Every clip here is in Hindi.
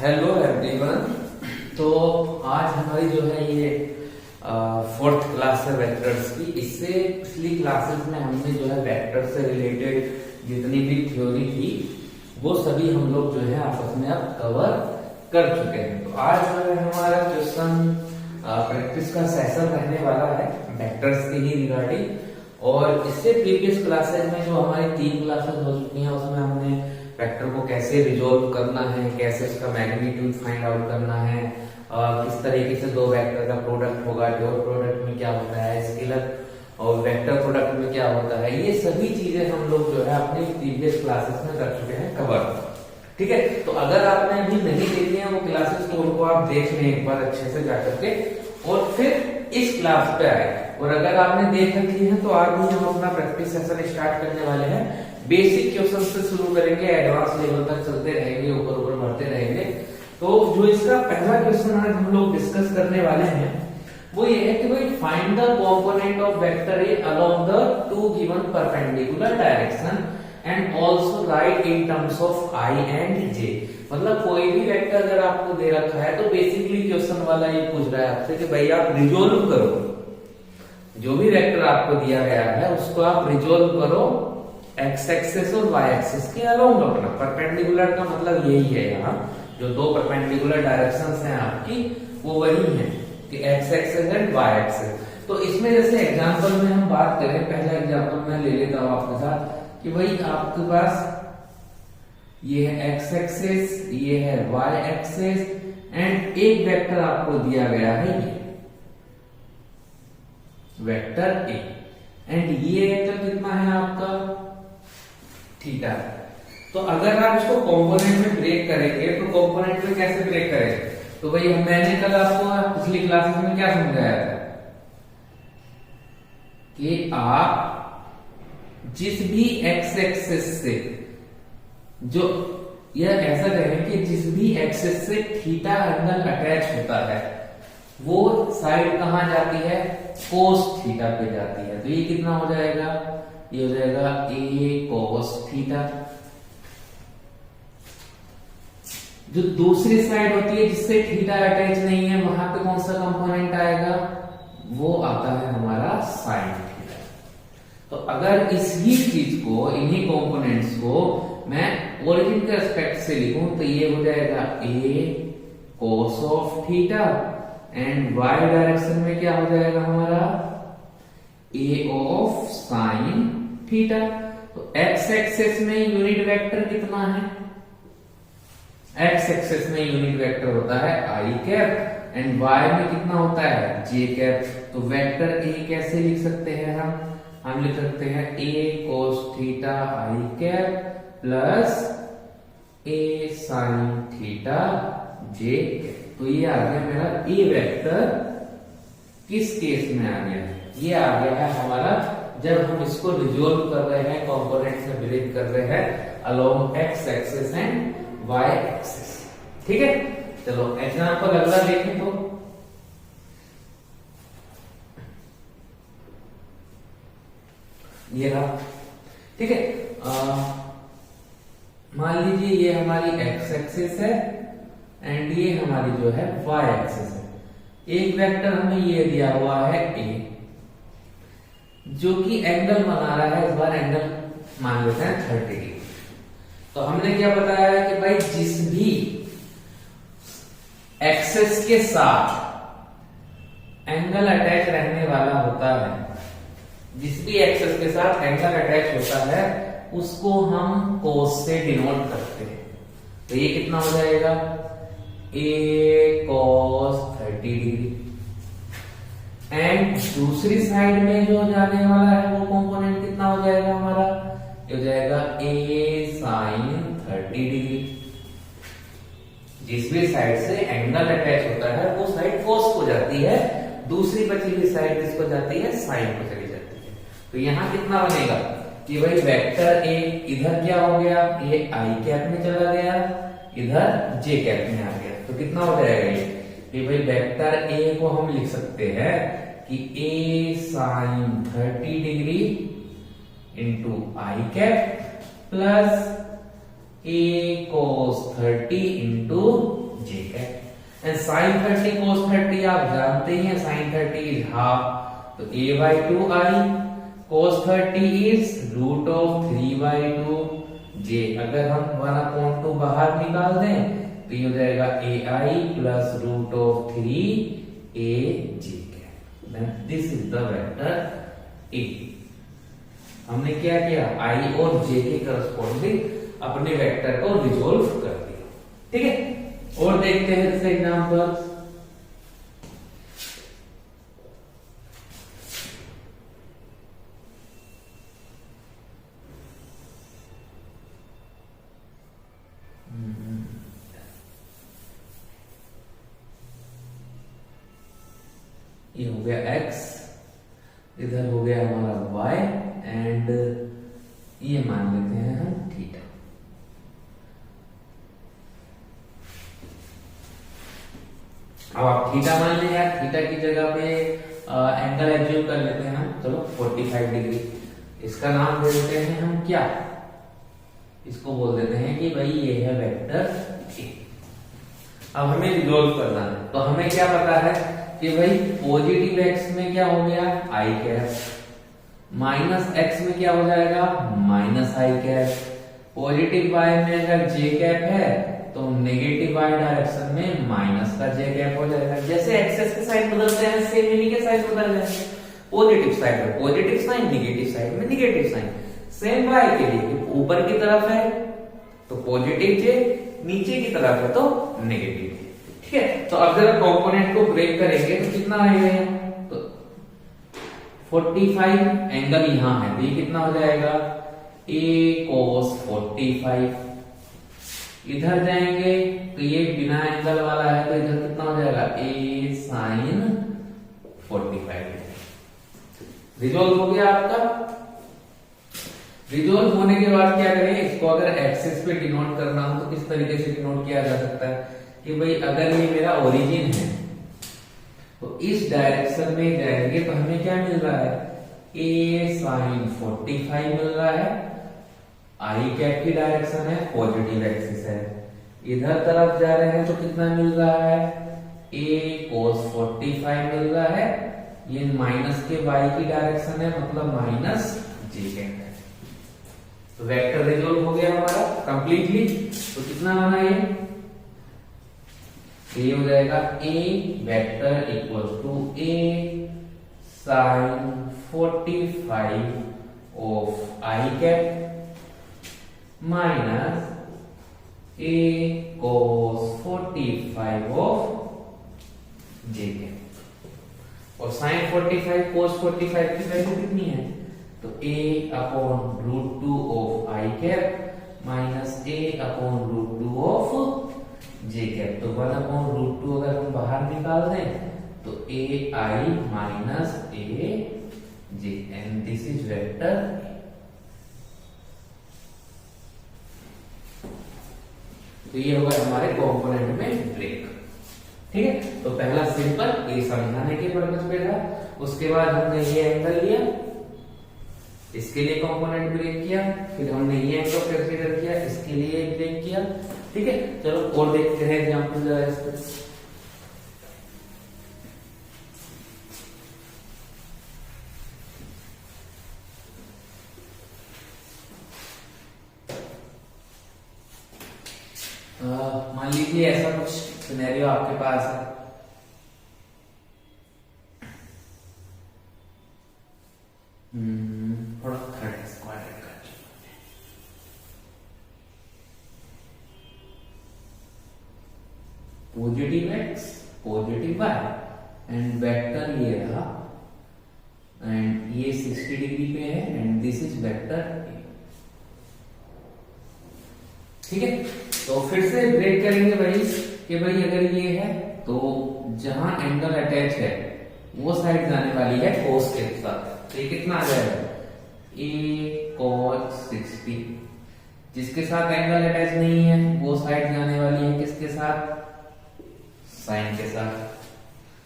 Hello everyone. तो आज हमारी जो है ये फोर्थ क्लास है वेक्टर्स की। इससे पिछली क्लासेस में हमने जो है वेक्टर से रिलेटेड जितनी भी थ्योरी थी वो सभी हम लोग जो है आपस में अब कवर कर चुके हैं। तो आज जो है हमारा क्वेश्चन प्रैक्टिस का सेशन रहने वाला है वेक्टर्स के ही रिगार्डिंग। और इससे प्रीवियस क्लासेस में जो हमारी 3 क्लासेस हो चुकी हैं उसमें हमने वेक्टर को कैसे रिजोल्व करना है, कैसे उसका मैग्नीट्यूड फाइंड आउट करना है, किस तरीके से दो वेक्टर का प्रोडक्ट होगा, डॉट प्रोडक्ट में क्या होता है, स्केलर और वेक्टर प्रोडक्ट में क्या होता है, ये सभी चीजें हम लोग जो है अपनी प्रीवियस क्लासेस में कर चुके हैं कवर। ठीक है, तो अगर आपने अभी नहीं देखी है वो क्लासेस तो उनको आप देख लें एक बार अच्छे से जाकर के और फिर इस क्लास पे आए। और अगर आपने देख रखी है तो आज भी हम अपना प्रैक्टिस सेशन स्टार्ट करने वाले हैं। बेसिक क्वेश्चन से शुरू करेंगे, एडवांस लेवल तक चलते रहेंगे, ऊपर ऊपर बढ़ते रहेंगे। तो जो इसका पहला क्वेश्चन आज हम लोग डिस्कस करने वाले हैं वो ये है कि भाई find the component of vector A along the two given perpendicular direction and also write in terms of i and j. मतलब कोई भी वेक्टर अगर आपको दे रखा है तो बेसिकली क्वेश्चन वाला ये पूछ रहा है आपसे कि भाई आप रिजोल्व करो, जो भी वेक्टर आपको दिया गया है उसको आप रिजोल्व करो एक्स एक्सिस और वाई एक्सिस के अलोंग अपना। परपेंडिकुलर का मतलब यही है, यहाँ जो दो परपेंडिकुलर डायरेक्शंस हैं आपकी वो वही है कि X axis and Y axis. तो इसमें जैसे एग्जांपल में हम बात करें, पहला एग्जांपल मैं ले लेता हूं आपके साथ कि भाई आपके पास ये है एक्स एक्सिस, ये है वाई एक्सिस एंड एक वेक्टर आपको दिया गया है ये वेक्टर ए एंड ये वेक्टर कितना है आपका थीटा। तो अगर आप इसको कंपोनेंट में ब्रेक करेंगे तो कंपोनेंट में कैसे ब्रेक करेंगे? तो भाई मैंने कल आपको पिछली क्लासेस में क्या समझाया था कि आप जिस भी एक्स एक्सिस से जो यह ऐसा कहें कि जिस भी एक्सिस से थीटा एंगल अटैच होता है वो साइड कहां जाती है? कोस थीटा पे जाती है। तो ये कितना हो जाएगा? ये हो जाएगा ए कोस थीटा। जो दूसरी साइड होती है जिससे थीटा अटैच नहीं है वहां पे कौन सा कंपोनेंट आएगा? वो आता है हमारा साइन थीटा। तो अगर इसी चीज को, इन्हीं कंपोनेंट्स को मैं ओरिजिन के रिस्पेक्ट से लिखूं तो ये हो जाएगा A cos of theta and Y direction में क्या हो जाएगा हमारा ए ऑफ साइन थीटा। तो एक्स एक्सिस में यूनिट वेक्टर कितना है? एक्स एक्सिस में यूनिट वेक्टर होता है आई कैप एंड वाई में कितना होता है जे कैप। तो वेक्टर ए कैसे लिख सकते हैं हम लिख सकते हैं ए कोस थीटा आई कैप प्लस ए साइन थीटा जे कैप। तो ये आ गया मेरा ए वेक्टर। किस केस में आ गया? ये आ गया है हमारा जब हम इसको रिजोल्व कर रहे हैं, कंपोनेंट से ब्रेक कर रहे हैं along X axis and Y axis. ठीक है, चलो एग्जांपल अगला देखें। तो ये रहा, ठीक है। मान लीजिए ये हमारी एक्स एक्सिस है एंड ये हमारी जो है वाई एक्सिस है। एक वेक्टर हमें ये दिया हुआ है ए जो कि एंगल बना रहा है, इस बार एंगल मान लेते हैं 30 डिग्री। तो हमने क्या बताया है कि भाई जिस भी एक्सिस के साथ एंगल अटैच रहने वाला होता है, जिस भी एक्सिस के साथ एंगल अटैच होता है उसको हम कोस से डिनोट करते हैं। तो ये कितना हो जाएगा ए कोस 30 डिग्री एंड दूसरी साइड में जो जाने वाला है वो कंपोनेंट कितना हो जाएगा हमारा? ये हो जाएगा ए साइन 30 डिग्री। जिस भी साइड से एंगल अटैच होता है वो साइड कोस को जाती है, दूसरी बची हुई साइड किसको जाती है? साइन को चली जाती है। तो यहां कितना बनेगा कि भाई वेक्टर ए इधर क्या हो गया? ये आई कैप में चला गया, इधर जे कैप में आ गया। तो कितना हो जाएगा ये कि भाई वेक्टर ए को हम लिख सकते हैं कि A sine 30 degree into i cap plus A cos 30 into j cap. And sine 30 cos 30 आप जानते ही हैं, साइन 30 इज हाफ, तो a by 2i, cos 30 is root of 3 by 2 j। अगर हम 1/2 बाहर निकाल दें तो ये हो जाएगा ai plus root of 3a j cap. This is the vector a। हमने क्या किया, i और j के करस्पॉन्डिंग अपने वेक्टर को रिजोल्व कर दिया। ठीक है, और देखते हैं इसका एग्जांपल। ये हो गया x, इधर हो गया हमारा y, एंड ये मान लेते हैं हम थीटा। अब आप थीटा मान लें यार, थीटा की जगह पे एंगल एज्यूम कर लेते हैं हम, चलो 45 डिग्री। इसका नाम दे देते हैं हम क्या, इसको बोल देते हैं कि भाई ये है वेक्टर ए। अब हमें रिजोल्व करना है, तो हमें क्या पता है कि भाई पॉजिटिव x में क्या हो गया i कैप, माइनस x में क्या हो जाएगा minus i cap, positive y में अगर j कैप है तो नेगेटिव y डायरेक्शन में माइनस का j कैप हो जाएगा। जैसे एक्सेस के साइड बदलते हैं सेम इन्हीं के साइड बदल जाएंगे, पॉजिटिव साइड में पॉजिटिव साइन, नेगेटिव साइड में नेगेटिव साइन। सेम y के लिए ऊपर की तरफ है तो पॉजिटिव j, नीचे की तरफ है तो नेगेटिव। ठीक है, तो अब जरा कंपोनेंट को ब्रेक करेंगे तो कितना आएगा, तो 45 एंगल यहां है तो ये कितना हो जाएगा a cos 45। इधर जाएंगे तो ये बिना एंगल वाला है तो इधर कितना हो जाएगा a sin 45। रिजोल्व हो गया आपका। रिजोल्व होने के बाद क्या करें, इसको अगर एक्सिस पे डिनोट करना हो तो किस तरीके से डिनोट किया जा सकता है कि भाई अगर ये मेरा ओरिजिन है तो इस डायरेक्शन में जाएंगे तो हमें क्या मिल रहा है a sin 45 मिल रहा है, i कैप की डायरेक्शन है, पॉजिटिव एक्सिस है। इधर तरफ जा रहे हैं तो कितना मिल रहा है a cos 45 मिल रहा है, ये माइनस के y की डायरेक्शन है मतलब माइनस j कैप है। तो वेक्टर रिजोल्व हो गया हमारा कंप्लीटली। तो कितना बना ये हो जाएगा a vector equals to a sin 45 ऑफ i cap minus a cos 45 of j cap. और sin 45 cos 45 की वैल्यू कितनी है, तो a upon root 2 of i cap minus a upon root 2 of j cap. तो 1 अपॉन रूट 2 अगर हम बाहर निकाल दें तो a i minus a j, and this is vector. तो ये होगा हमारे कंपोनेंट में ब्रेक। ठीक है, तो पहला सिंपल ये समझाने के पर्पज पे था, उसके बाद हमने ये एंगल लिया, इसके लिए कंपोनेंट ब्रेक किया, फिर हमने ये एंगल कंसीडर किया, इसके लिए ब्रेक किया। ठीक है, चलो और देखते हैं एग्जांपल जरा इस पर। मान लीजिए ऐसा कुछ सिनेरियो आपके पास है, थोड़ा थर्ड स्क्वायर का positive x positive y and vector ये रहा, एंड ये 60 डिग्री पे है, and this is vector a। ठीक है, तो फिर से ब्रेक करेंगे भाई कि भाई अगर ये है तो जहां एंगल अटैच है वो साइड जाने वाली है cos के साथ, तो ये कितना आ जाएगा a cos 60। जिसके साथ एंगल अटैच नहीं है वो साइड जाने वाली है किसके साथ, साइन के साथ।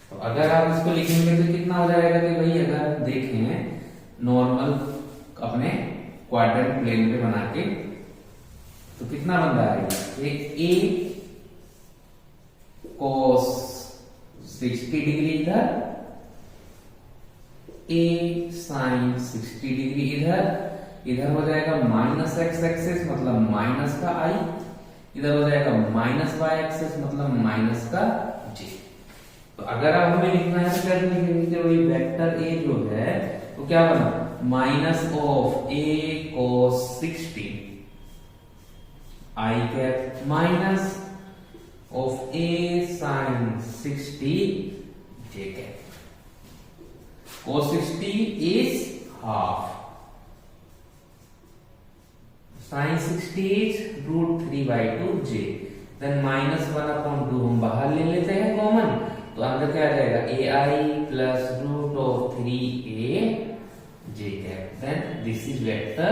तो अगर आप इसको लिखेंगे तो कितना हो जाएगा कि भाई अगर देखें नॉर्मल अपने क्वाड्रेंट प्लेन पे बना के तो कितना बन रहा है, एक a cos 60 डिग्री इधर, a sin 60 डिग्री इधर, इधर हो जाएगा माइनस एक्स एक्सिस मतलब माइनस का i, इधर हो जाएगा माइनस वाई एक्सिस मतलब माइनस का j। तो अगर आप हमें लिखना है तो क्या लिखेंगे कि वही वेक्टर a जो है वो क्या बना, minus of a cos 60 i cap minus of a sin 60 j cap. cos 60 is half, sin 60 is √3/2 j, then minus 1/2 हम बाहर ले लेते हैं कॉमन, तो अंदर क्या आ जाएगा ai plus √3a j cap, then this is vector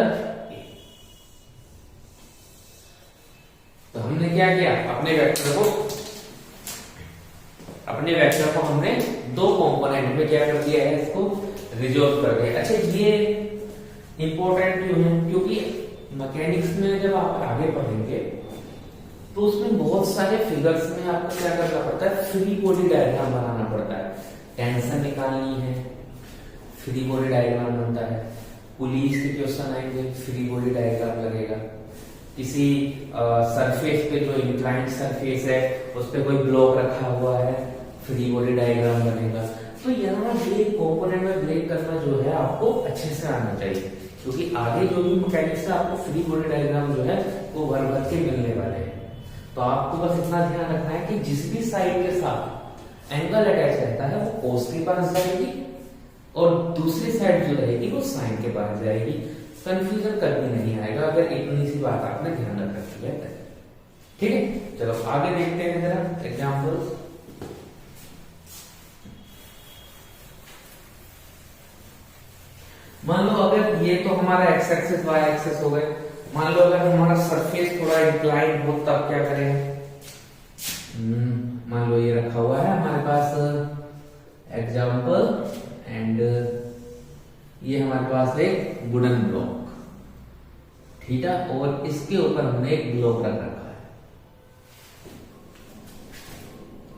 a। तो हमने क्या किया, अपने वेक्टर को हमने दो कंपोनेंट में क्या कर दिया है, इसको रिजॉल्व कर दिया। अच्छा ये इंपॉर्टेंट क्यों है, क्योंकि मैकेनिक्स में जब आप आगे पढ़ेंगे तो उसमें बहुत सारे फिगर्स में आपको क्या करना पड़ता है, फ्री बॉडी डायग्राम बनाना पड़ता है। टेंशन निकालनी है, फ्री बॉडी डायग्राम बनता है। पुलिस के क्वेश्चन आएंगे, फ्री बॉडी डायग्राम लगेगा। किसी सरफेस पे जो इंक्लाइंड सरफेस है उस पे कोई ब्लॉक रखा हुआ है, फ्री बॉडी डायग्राम बनेगा। तो यहाँ ब्रेक कंपोनेंट में ब्रेक करना जो है आपको अच्छे से आना चाहिए, क्योंकि आगे जो भी मैकेनिक्स है आपको फ्री बॉडी डायग्राम जो है वो भर भर के मिलने वाले हैं। तो आपको बस इतना ध्यान रखना है कि जिस भी साइड के साथ एंगल अटैच रहता है वो कोस के पास जाएगी और दूसरी साइड जो रहेगी वो साइन के पास जाएगी। कंफ्यूजन कभी नहीं आएगा अगर इतनी सी बात आपने ध्यान रख रखी है। ठीक है, चलो आगे देखते हैं जरा एग्जाम्पल। मान लो अगर ये तो हमारा एक्स एक्सिस वाई एक्सिस हो गए, मान लो अगर हमारा सरफेस थोड़ा इंक्लाइन हो तब क्या करें। मान लो ये रखा हुआ है हमारे पास एग्जाम्पल एंड ये हमारे पास एक वुडन ब्लॉक थीटा और इसके ऊपर हमने एक ब्लॉक रख रखा है।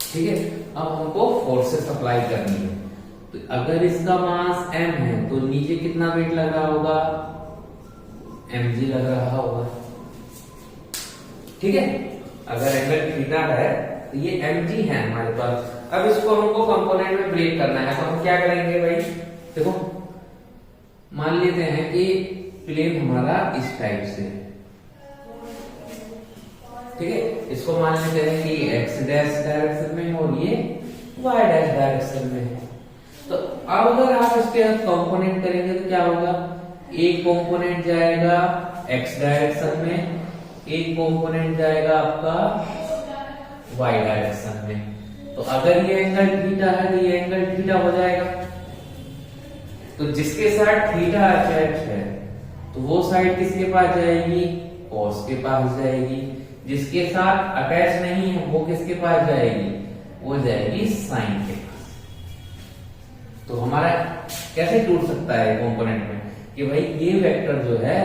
ठीक है, अब हमको फोर्सेस अप्लाई करनी है। तो अगर इसका मास m है तो नीचे कितना वेट लग रहा होगा, mg लग रहा होगा। ठीक है, अगर एंगल थीटा है तो ये mg है हमारे पास। अब इसको हमको कंपोनेंट में ब्रेक करना है, तो हम क्या करेंगे भाई, देखो मान लेते हैं कि प्लेन हमारा इस टाइप से, ठीक है, इसको मान लेते हैं कि x डैश डायरेक्शन में है और ये y डैश डायरेक्शन में है। तो अब अगर आप इसके कंपोनेंट करेंगे तो क्या होगा, एक कंपोनेंट जाएगा x डायरेक्शन में, एक कंपोनेंट जाएगा आपका y डायरेक्शन में। तो अगर ये एंगल थीटा है तो ये एंगल थीटा हो जाएगा। तो जिसके साथ थीटा अटैच है तो वो साइड किसके पास जाएगी, cos के पास जाएगी। जिसके साथ अटैच नहीं है वो किसके पास जाएगी, वो जाएगी साइन के पास। तो हमारा कैसे टूट सकता है कंपोनेंट में कि भाई ये वेक्टर जो है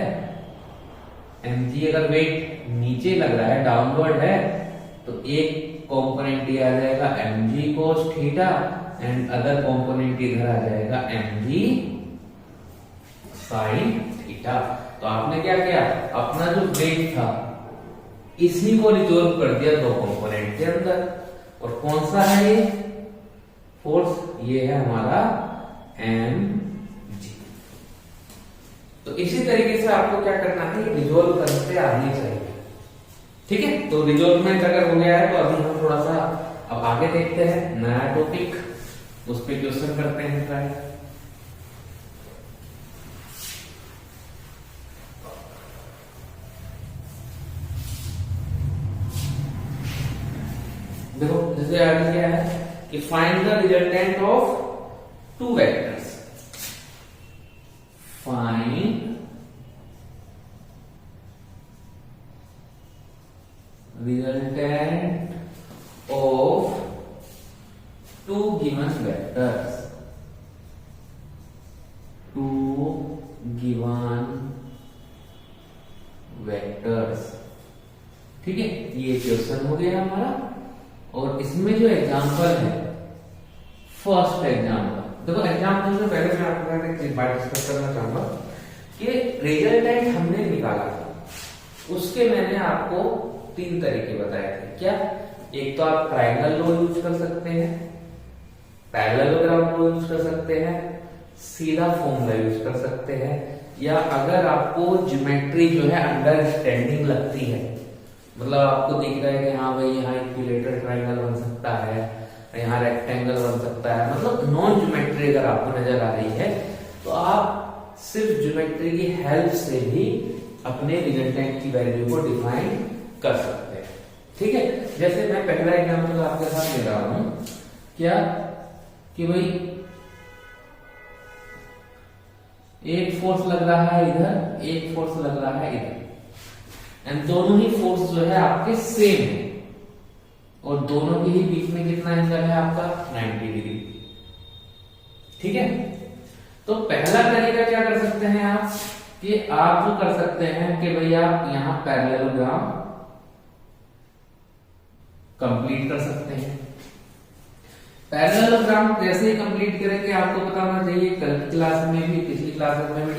mg अगर वेट नीचे लग रहा है, डाउनवर्ड है, तो एक कंपोनेंट ये आ जाएगा mg cos theta and other component इधर आ जाएगा mg sin थीटा। तो आपने क्या किया, अपना जो वेट था इसी को रिजॉल्व कर दिया दो कंपोनेंट के अंदर। और कौन सा है ये फोर्स, ये है हमारा mg। तो इसी तरीके से आपको क्या करना है, रिजॉल्व करते आनी चाहिए। ठीक है, तो रिजॉल्वमेंट अगर हो गया है तो अभी हम थोड़ा सा अब आगे देखते हैं नया टॉपिक, उस पर क्वेश्चन करते हैं ट्राई। देखो जैसे आगे क्या है कि find the resultant of two vectors, find resultant of two given vectors, two given vectors। ठीक है, ये क्वेश्चन हो गया हमारा। और इसमें जो एग्जाम्पल है, फर्स्ट एग्जाम्पल देखो, एग्जाम्पल से पहले मैं आपको एक बात डिस्कस करना चाहूंगा कि रिजल्टेंट हमने निकाला था, उसके मैंने आपको 3 तरीके बताए थे। क्या? एक तो आप ट्रायंगल लो यूज कर सकते हैं, पैरेललोग्राम लो यूज कर सकते हैं, सीधा फॉर्मूला यूज कर सकते हैं, या अगर आपको ज्योमेट्री जो है अंडरस्टैंडिंग लगती है, मतलब आपको दिख रहा है कि हाँ भाई यहाँ इक्विलेटरल ट्रायंगल बन सकता है, यहाँ रेक्टेंगल बन सकता है, मतलब नॉन ज्योमेट्री अगर आपको नजर आ रही है, तो आप सिर्फ ज्योमेट्री की हेल्प से भी अपने रिजल्टेंट की वैल्यू को डिफाइन कर सकते हैं। ठीक है, जैसे मैं पहला एग्जांपल आपके साथ ले रहा हूं, क्या कि भाई एक फोर्स लग रहा है इधर, एक फोर्स लग रहा है इधर, एंड दोनों ही फोर्स जो है आपके सेम है, और दोनों के ही बीच में कितना एंगल है आपका 90 डिग्री। ठीक है, तो पहला तरीका क्या कर सकते हैं आप, कि आप जो कर सकते हैं कि भाई आप यहां पैरेललोग्राम कंप्लीट कर सकते हैं। पैरेललोग्राम कैसे कंप्लीट करेंगे आपको पता होना चाहिए, कल की क्लास में भी, पिछली क्लास में भी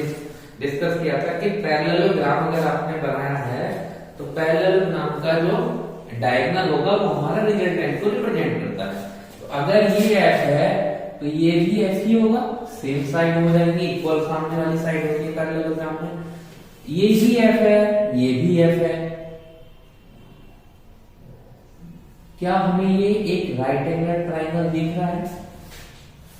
डिस्कस किया था कि पैरेललोग्राम अगर आपने बनाया है तो पैरेललोग्राम का जो डायगोनल होगा वो हमारा रिजल्टेंट को रिप्रेजेंट करता है। तो अगर ये एफ है तो ये भी एफ ही होगा, सेम साइड हो जाएगी, इक्वल सामने वाली साइड होगी पैरेललोग्राम में। ये भी एफ है, ये भी एफ है, क्या हमें ये एक राइट एंगल ट्राइंगल दिख रहा है?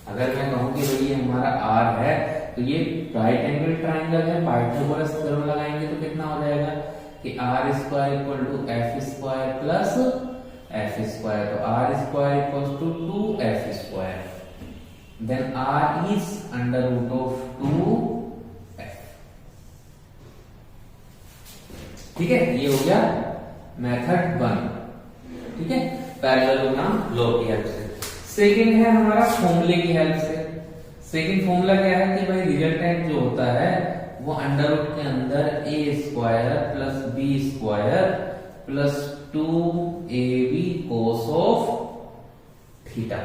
अगर मैं कहूं कि भाई ये हमारा आर है तो ये राइट एंगल ट्राइंगल है, पाइथागोरस थ्योरम लगाएंगे तो कितना हो जाएगा कि R square equal to F square plus F square, तो R square equal to 2f square, then R is under root of 2f। ठीक है, ये हो गया मेथड 1। ठीक है, पैरेललोग्राम लो की हेल्प से। सेकंड है हमारा फॉर्मूले की हेल्प से। सेकंड फॉर्मूला क्या है कि भाई रिजल्टेंट जो होता है वो अंडर रूट के अंदर A square plus B square plus 2ab cos of theta.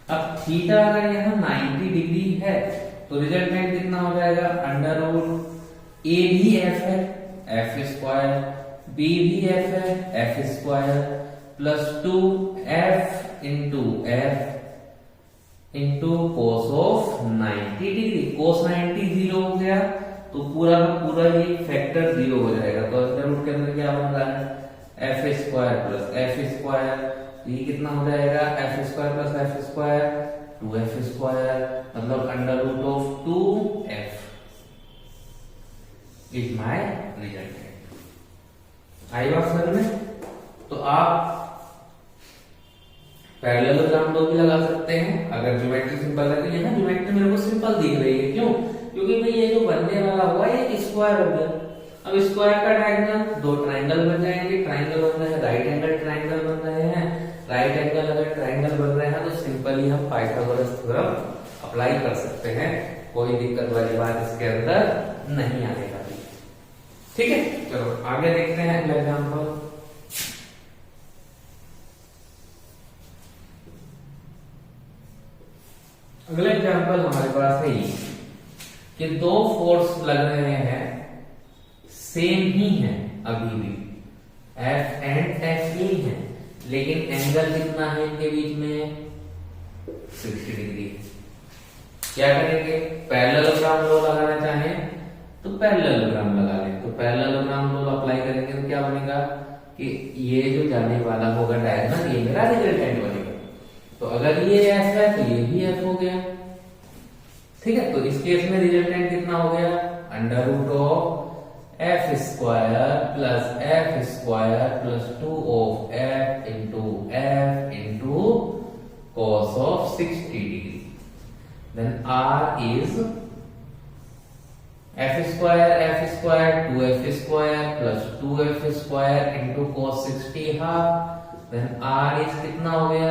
अब थीटा अगर यहाँ 90 डिग्री है तो रिजल्टेंट कितना हो जाएगा, अंडर रूट ए भी एफ है, एफ स्क्वायर, बी भी एफ है, F square plus 2f into F into cos of 90 degree. Cos 90 zero हो गया तो पूरा का पूरा ये फैक्टर जीरो हो जाएगा, तो अंडर रूट के अंदर क्या बन रहा है F square plus F square, तो ये कितना हो जाएगा F square plus F square 2f square, मतलब under root of 2f is my resultant. आई बात समझ में? तो आप पैरेललोग्राम लो भी लगा सकते हैं अगर ज्योमेट्री सिंपल है। ये ना ज्योमेट्री मेरे को सिंपल दिख रही है, क्यों? क्योंकि भाई ये जो बनने वाला हुआ ये स्क्वायर हो गया। अब स्क्वायर का डायगोनल, 2 ट्रायंगल बन जाएंगे, ट्रायंगल बन रहे हैं, राइट एंगल ट्रायंगल बन रहे हैं, राइट एंगल अगर ट्रायंगल बन रहे हैं तो सिंपली हम पाइथागोरस थ्योरम अप्लाई कर सकते हैं, कोई दिक्कत वाली बात इसके अंदर नहीं आने वाली। ठीक है, चलो आगे देखते हैं अगला एग्जांपल। अगला एग्जांपल हमारे पास है ये कि 2 फोर्स लग रहे हैं, सेम ही है, अभी भी एफ एंड एफ ही है, लेकिन एंगल कितना है इनके बीच में 60 डिग्री। क्या करेंगे, पैरेललोग्राम लो लगाना चाहें तो पैरेललोग्राम लगा लें, तो पैरेललोग्राम लो अप्लाई करेंगे तो क्या बनेगा कि ये जो जाने वाला होगा डायगोनल ये मेरा रिजल्टेंट बनेगा। तो अगर ये एफ है तो ये भी एफ हो गया। ठीक है, तो इस केस में रिजल्टेंट कितना हो गया, under root of F square plus F square plus 2 of F into cos of 60 degree. Then R is F square 2f square plus 2f square into cos 60 half. Then R is कितना हो गया,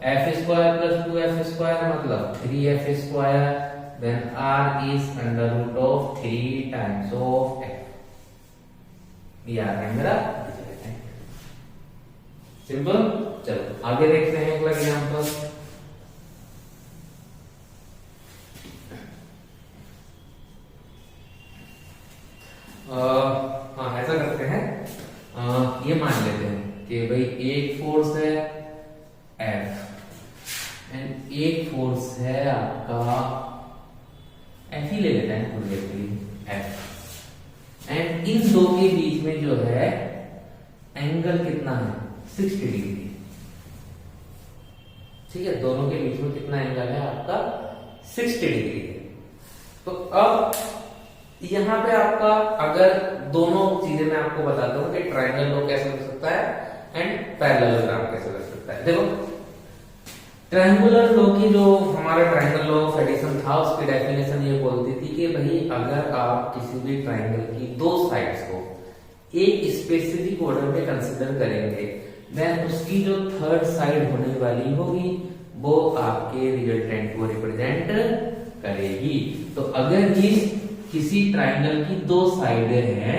F square plus 2f square मतलब 3f square, then R is under root of 3 times of f। ये आ गया मेरा। सिंपल। चलो आगे देखते हैं अगला एग्जांपल। हाँ ऐसा करते हैं, ये मान लेते हैं कि भाई एक फोर्स है F एंड एक फोर्स है आपका F ही ले लेते हैं थोड़ी देर के लिए F, एंड इन दो के बीच में जो है एंगल कितना है 60 डिग्री। ठीक है, दोनों के बीच में कितना एंगल है आपका 60 डिग्री है। तो अब यहां पे आपका अगर दोनों चीजें मैं आपको बताता हूं कि ट्रायंगल लॉ कैसे लग सकता है एंड पैरेललोग्राम कैसे लग सकता है। देखो ट्रायंगुलर लॉ की जो हमारा ट्रायंगल लॉ ऑफ एडिशन था उसकी डेफिनेशन ये बोलती थी कि भाई अगर आप किसी भी ट्रायंगल की दो साइड्स को एक स्पेसिफिक ऑर्डर में कंसीडर करेंगे देन उसकी जो थर्ड साइड होने वाली होगी वो आपके रिजल्टेंट को रिप्रेजेंट करेगी। तो अगर ये किसी ट्रायंगल की दो साइडें हैं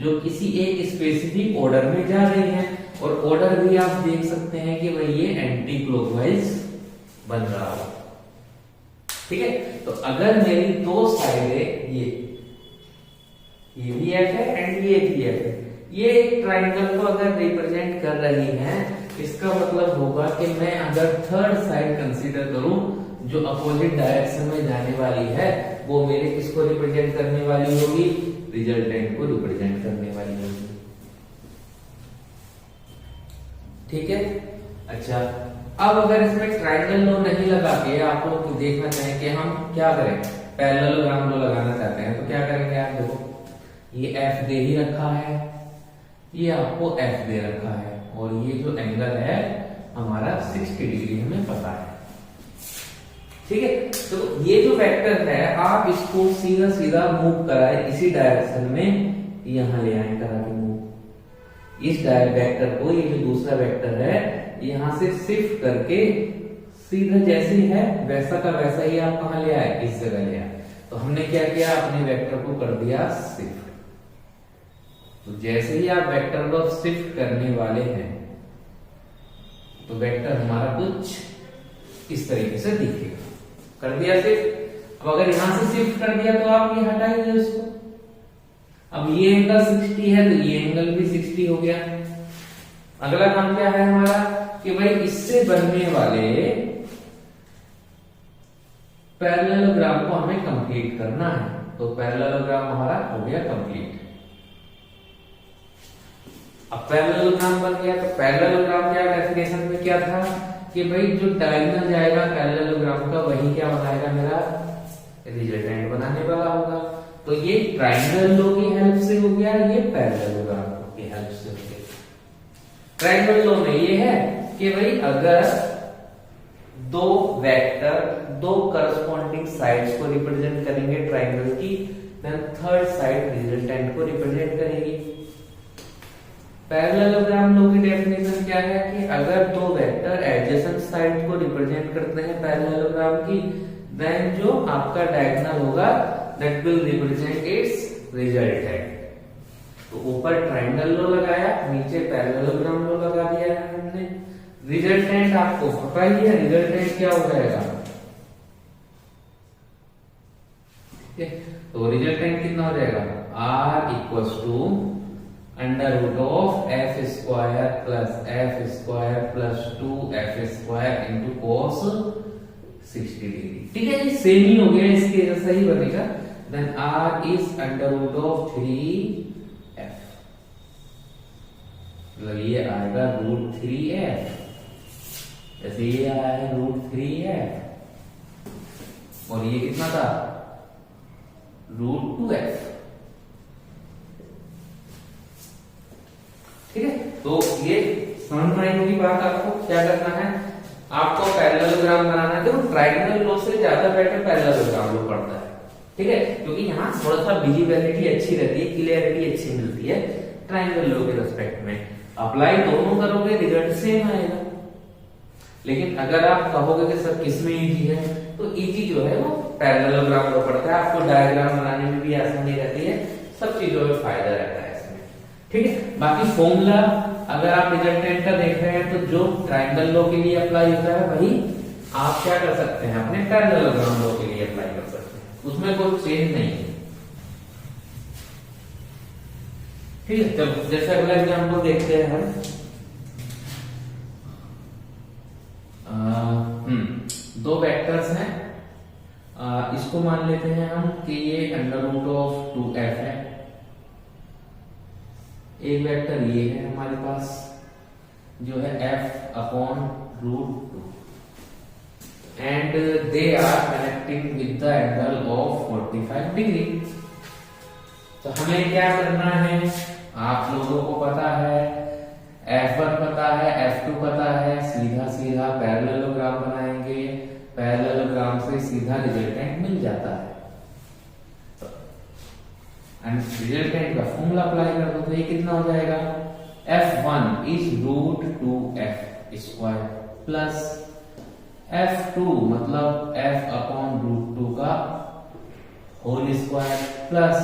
जो किसी एक स्पेसिफिक ऑर्डर में जा रही हैं और ऑर्डर भी आप देख सकते हैं कि भाई ये एंटी क्लॉकवाइज बन रहा हो। ठीक है, तो अगर मेरी दो साइडें ये भी एफ है एंड ये भी एफ है, ये एक ट्रायंगल को अगर रिप्रेजेंट कर रही हैं, इसका मतलब होगा कि मैं अगर थर्ड साइड कंसीडर करूं जो अपोजिट डायरेक्शन में जाने वाली है वो मेरे किसको रिप्रेजेंट करने वाली होगी, रिजल्टेंट को रिप्रेजेंट करने वाली होगी। ठीक है, अच्छा अब अगर इसमें ट्रायंगल लॉ नहीं लगा के आप लोग देखना चाहें कि हम क्या करें, पैरेललोग्राम लॉ लगाना चाहते हैं तो क्या करेंगे आप देखो ये एफ दे ही रखा है, ये आपको एफ दे रखा है और ये जो एंगल है हमारा 60 डिग्री हमें पता है। ठीक है, तो ये जो वेक्टर है आप इसको सीधा सीधा मूव कराए इसी डायरेक्शन में यहां ले आए करा के मूव, इस वेक्टर को ये जो दूसरा वेक्टर है यहां से शिफ्ट करके सीधा जैसे ही है वैसा का वैसा ही आप कहां ले आए, इस जगह ले आए। तो हमने क्या किया, अपने वेक्टर को कर दिया शिफ्ट। तो जैसे ही आप वेक्टर को शिफ्ट करने वाले हैं तो वेक्टर हमारा कुछ इस तरीके से दिखेगा। कर दिया शिफ्ट। अब अगर यहां से शिफ्ट कर दिया तो आप ये हटाइए इसको। अब ये एंगल 60 है तो ये एंगल भी 60 हो गया। अगला काम क्या है हमारा कि भाई इससे बनने वाले पैरेललोग्राम को हमें कंप्लीट करना है। तो पैरेललोग्राम हमारा हो गया कंप्लीट। अब पैरेललोग्राम बन गया तो पैरेललोग्राम क्या डेफिनेशन में क्या था कि भाई जो डायगोनल जाएगा पैरेललोग्राम का वही क्या बनाएगा, मेरा रिजल्टेंट बनाने वाला होगा। तो ये ट्रायंगल लॉ की हेल्प से हो गया, ये पैरेललोग्राम की हेल्प से हो गया। ट्रायंगल लॉ में ये है कि भाई अगर दो वेक्टर दो करस्पॉन्डिंग साइड्स को रिप्रेजेंट करेंगे ट्रायंगल की, देन थर्ड साइड रिजल्टेंट को रिप्रेजेंट करेगी। पैरेललोग्राम लॉ की डेफिनेशन क्या है कि अगर दो वेक्टर एडजेसेंट साइड को रिप्रेजेंट करते हैं पैरेललोग्राम की, देन जो आपका डायगोनल होगा that will represent its resultant. तो ऊपर ट्रायंगल लॉ लगाया, नीचे पैरेललोग्राम लॉ लगा दिया है हमने। रिजल्टेंट आपको पता ही है, रिजल्टेंट क्या हो जाएगा, तो रिजल्टेंट कितना हो जाएगा, R equals to under root of F square plus F square plus 2f square into cos 60 degree. ठीक है, ये सेम ही हो गया, इसके जैसा ही बनेगा। Then R is under root of 3f, मतलब ये आएगा रूट 3f, जैसे ये आया है रूट 3f और ये कितना था रूट 2f। ठीक है, तो ये समझ में आई होगी बात। आपको क्या करना है, आपको पैरेललोग्राम बनाना है। देखो ट्रायंगल लॉ से ज्यादा बेटर पैरेललोग्राम लॉ पड़ता है। ठीक है, क्योंकि यहाँ थोड़ा सा विजिबिलिटी अच्छी रहती है, क्लियरिटी अच्छी मिलती है ट्रायंगल लॉ के रेस्पेक्ट में। अप्लाई दोनों करोगे रिजल्ट सेम आएगा। लेकिन अगर आप कहोगे कि सर किसमें इजी है, तो इजी जो है वो पैरेललोग्राम लॉ पड़ता है। आपको डायग्राम बनाने में भी आसानी रहती है, सब चीजों में फायदा रहता है इसमें। ठीक है, बाकी फॉर्मूला अगर आप रिजल्टेंट का देख रहे हैं तो जो ट्राइंगल लॉ के लिए अप्लाई होता है वही आप क्या कर सकते हैं अपने पैरेललोग्राम लॉ के लिए अप्लाई कर सकते हैं, उसमें कोई चेंज नहीं है। ठीक है, चलो जैसे अगला एग्जाम्पल देखते हैं हम। दो वेक्टर्स हैं, इसको मान लेते हैं हम कि ये अंडर रूट ऑफ 2f है। एक वेक्टर ये है हमारे पास जो है f upon root 2 and they are connecting with the angle of 45 degree. तो हमें क्या करना है, आप लोगों को पता है f1 पता है, f2 पता है, सीधा सीधा पैरेललोग्राम बनाएंगे, पैरेललोग्राम से सीधा रिजल्टेंट मिल जाता है। एंड रिजल्टेंट का फॉर्मूला अप्लाई कर दो तो ये कितना हो जाएगा, f1 is root 2f square plus f2 मतलब f अपॉन रूट 2 का whole square plus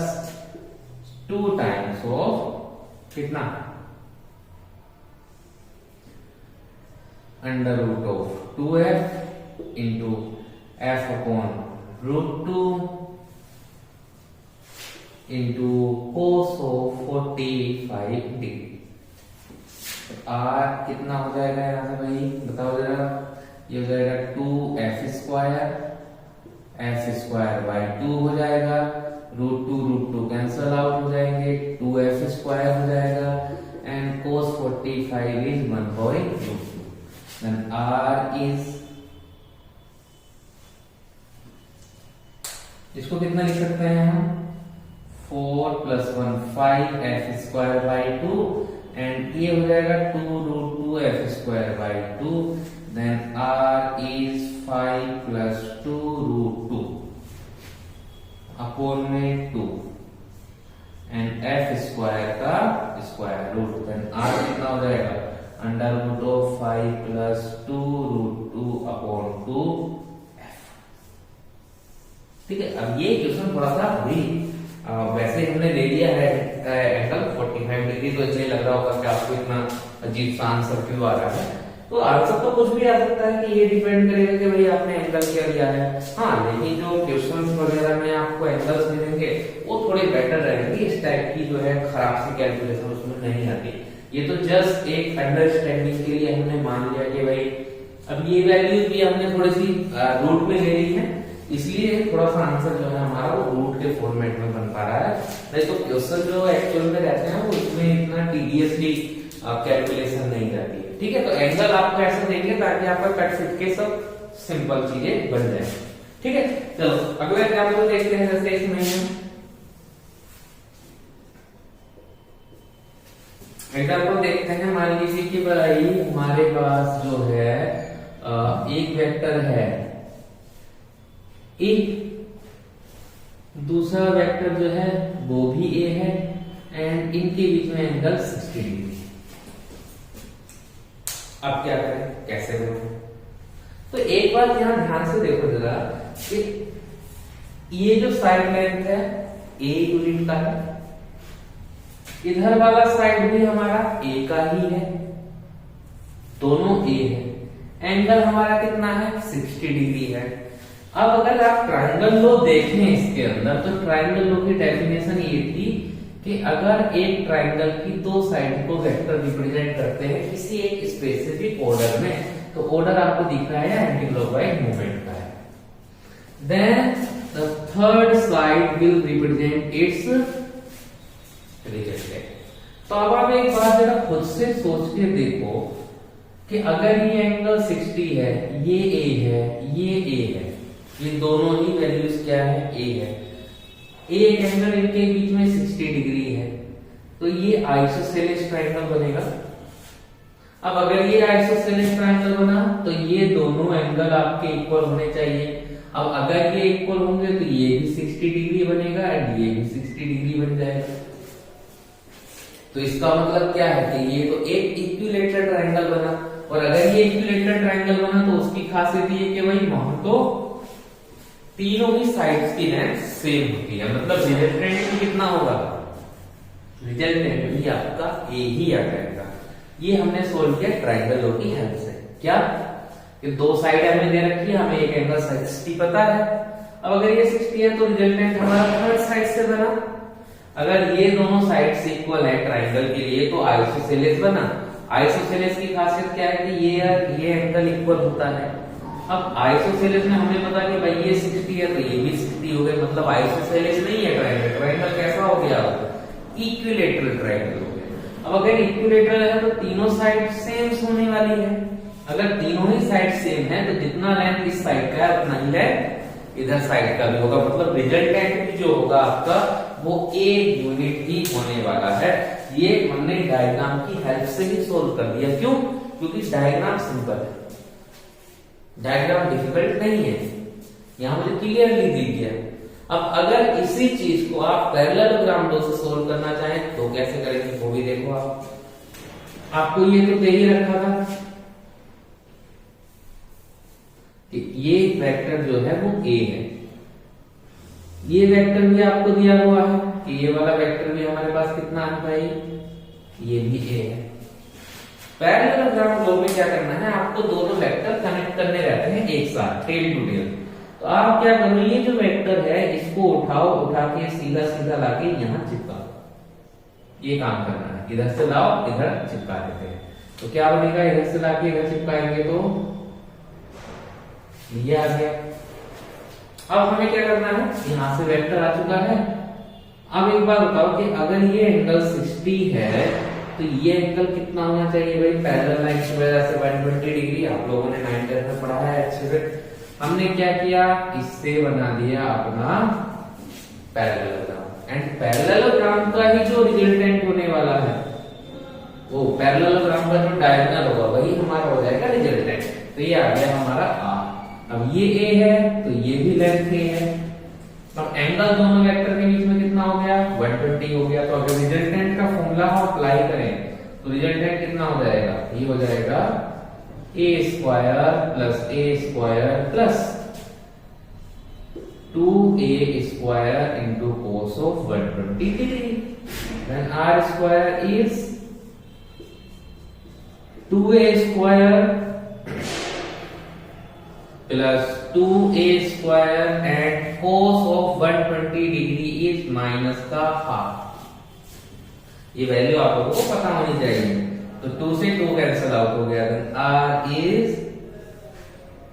2 times of कितना under root of 2f into f upon root 2 into cos of 45 degree. आर कितना हो जाएगा यहां से भाई बताओ जरा, ये हो जाएगा 2f square, f square by 2 हो जाएगा, रूट टू कैंसल आउट हो जाएंगे, 2f स्क्वायर हो जाएगा and cos 45 is 1/√2। Then r is, इसको कितना लिख सकते हैं हम, 4 + 1 5f स्क्वायर बाई 2 एंड ये हो जाएगा 2√2f square by 2। Then r is 5 + 2√2 upon में 2 एंड f स्क्वायर का स्क्वायर रूट। देन r कितना हो जाएगा, under root of 5 + 2√2 upon 2f। ठीक है, अब ये क्वेश्चन थोड़ा सा भी वैसे हमने ले लिया है एंगल 45 डिग्री, तो इसलिए लग रहा होगा कि आपको इतना अजीब सा आंसर क्यों आ रहा है। तो आंसर तो कुछ भी आ सकता है कि ये डिपेंड करेगा कि भाई आपने एंगल क्या लिया है। हाँ, लेकिन जो क्वेश्चंस वगैरह में आपको एंगल्स मिलेंगे वो थोड़े बेटर रहेंगे, इस टाइप की जो है खराब सी कैलकुलेशन उसमें नहीं आती। ये तो जस्ट एक अंडरस्टैंडिंग के लिए हमने मान लिया कि भाई अब ये वैल्यूज भी हमने थोड़ी सी रूट में ले ली है, इसलिए थोड़ा सा आंसर जो है हमारा वो रूट के फॉर्मेट में बन पा रहा है। नहीं तो क्वेश्चन जो एक्चुअल में रहते हैं वो इसमें इतना टीडियसली कैलकुलेशन नहीं रहती है। ठीक है, तो एंगल आपको ऐसा देंगे ताकि आपका कट फिट के सब सिंपल चीजें बन जाए। ठीक है, चलो अगला एग्जाम्पल देखते हैं। जैसे इसमें एग्जाम्पल देखते हैं, मान लीजिए कि भाई हमारे पास जो है एक वेक्टर है ए, दूसरा वेक्टर जो है वो भी ए है एंड इनके बीच में एंगल 60 डिग्री। अब क्या करें, कैसे करें? तो एक बात यहां ध्यान से देखो जरा कि ये जो साइड लेंथ है ए यूनिट का है, इधर वाला साइड भी हमारा ए का ही है, दोनों ए है, एंगल हमारा कितना है 60 डिग्री है। अब अगर आप ट्रायंगल लो देखें इसके अंदर, तो ट्रायंगल लो की डेफिनेशन ये थी कि अगर एक ट्रायंगल की दो साइड को वेक्टर रिप्रेजेंट करते हैं किसी एक स्पेसिफिक ऑर्डर में, तो ऑर्डर आपको दिख रहा है एंटीक्लॉकवाइज मूवमेंट का है, then the third side will represent its resultant. तो अब आप एक बात जरा खुद से सोच के देखो कि अगर ये एंगल 60 है, ये ए है, ये ए है, ये दोनों ही वैल्यूज क्या है, ए है, एक एंगल इनके बीच में 60 डिग्री है, तो ये आइसोसेलेस ट्रायंगल बनेगा। अब अगर ये आइसोसेलेस ट्रायंगल बना तो ये दोनों एंगल आपके इक्वल होने चाहिए। अब अगर ये इक्वल होंगे तो ये भी 60 डिग्री बनेगा एंड ये भी 60 डिग्री बन जाएगा। तो इसका मतलब क्या है कि ये तो एक इक्विलेटरल ट्रायंगल बना, और अगर ये इक्विलेटरल ट्रायंगल बना तो उसकी खासियत ये कि भाई वहां तो तीनों ही साइड्स की लेंथ सेम होती है, मतलब रिजल्टेंट भी कितना होगा, रिजल्टेंट भी आपका ए ही आ जाएगा। ये हमने सोल्व किया ट्राइंगल लॉ की हेल्प से। क्या कि दो साइड हमें दे रखी है, हमें एक एंगल 60 पता है। अब अगर ये 60 है तो रिजल्टेंट हमारा थर्ड साइड से बना। अगर ये दोनों साइड्स इक्वल है ट्राइंगल के लिए तो आइसोसेलेस बना। आइसोसेलेस की खासियत क्या है कि ये एंगल इक्वल होता है। अब आइसोसेलेस में हमें पता कि भाई ये 60 है तो ये भी 60 हो गए, मतलब आइसोसेलेस नहीं है ट्राइंगल। ट्राइंगल कैसा हो गया? इक्विलेटरल ट्राइंगल हो गया। अब अगर इक्विलेटरल है तो तीनों साइड सेम होने वाली है। अगर तीनों ही साइड सेम है तो जितना लेंथ इस साइड का है उतना ही लेंथ इधर साइड का भी होगा, मतलब रिजल्टेंट भी जो होगा आपका वो एक यूनिट ही होने वाला है। ये हमने डायग्राम की हेल्प से ही सोल्व कर दिया। क्यों? क्योंकि डायग्राम सिंपल है, डायग्राम डिफिकल्ट नहीं है, यहां मुझे क्लियरली दी गया। अब अगर इसी चीज को आप पैरेललोग्राम लॉ से सोल्व करना चाहें तो कैसे करेंगे वो भी देखो। आपको ये तो दे ही रखा था कि ये वेक्टर जो है वो a है, ये वेक्टर भी आपको दिया हुआ है कि ये वाला वेक्टर भी हमारे पास कितना है भाई, ये भी a है। पैरेललोग्राम लॉ में क्या करना है, आपको दोनों वेक्टर कनेक्ट करने रहते हैं एक साथ, टेल टू टेल। तो आप क्या करो, ये जो वेक्टर है इसको उठाओ, उठा के सीधा सीधा लाके यहां चिपका, ये काम करना है। इधर से लाओ इधर चिपका देते हैं तो क्या बनेगा, इधर से लाके इधर चिपकाएंगे तो ये आ गया। अब हमें क्या करना है, यहां से वेक्टर आ चुका है। अब एक बात बताओ कि अगर ये एंगल 60 है तो ये एंगल कितना होना चाहिए भाई, पैरेलल लाइन की वजह से 120 डिग्री। आप लोगों ने 9th में पढ़ा है अच्छे से। हमने क्या किया, इससे बना दिया अपना पैरेललोग्राम। एंड पैरेललोग्राम का ही जो रिजल्टेंट होने वाला है वो पैरेललोग्राम का जो डायगोनल होगा वही हमारा हो जाएगा रिजल्टेंट। तो ये आ गया हमारा R। अब ये a है तो ये भी लेंथ a है। अब एंगल दोनों वेक्टर के बीच में कितना हो गया, 120 हो गया। तो अगर रिजल्टेंट का फॉर्मूला हम अप्लाई करें तो रिजल्टेंट कितना हो जाएगा, ये हो जाएगा a square plus a square plus 2a square into cos of 120 degree. Then r square is 2a square plus 2a square and cos of 120 degree is minus का हाफ। ये वैल्यू आप लोगों को पता होनी चाहिए। तो 2 से 2 कैंसिल आउट हो गया। Then r is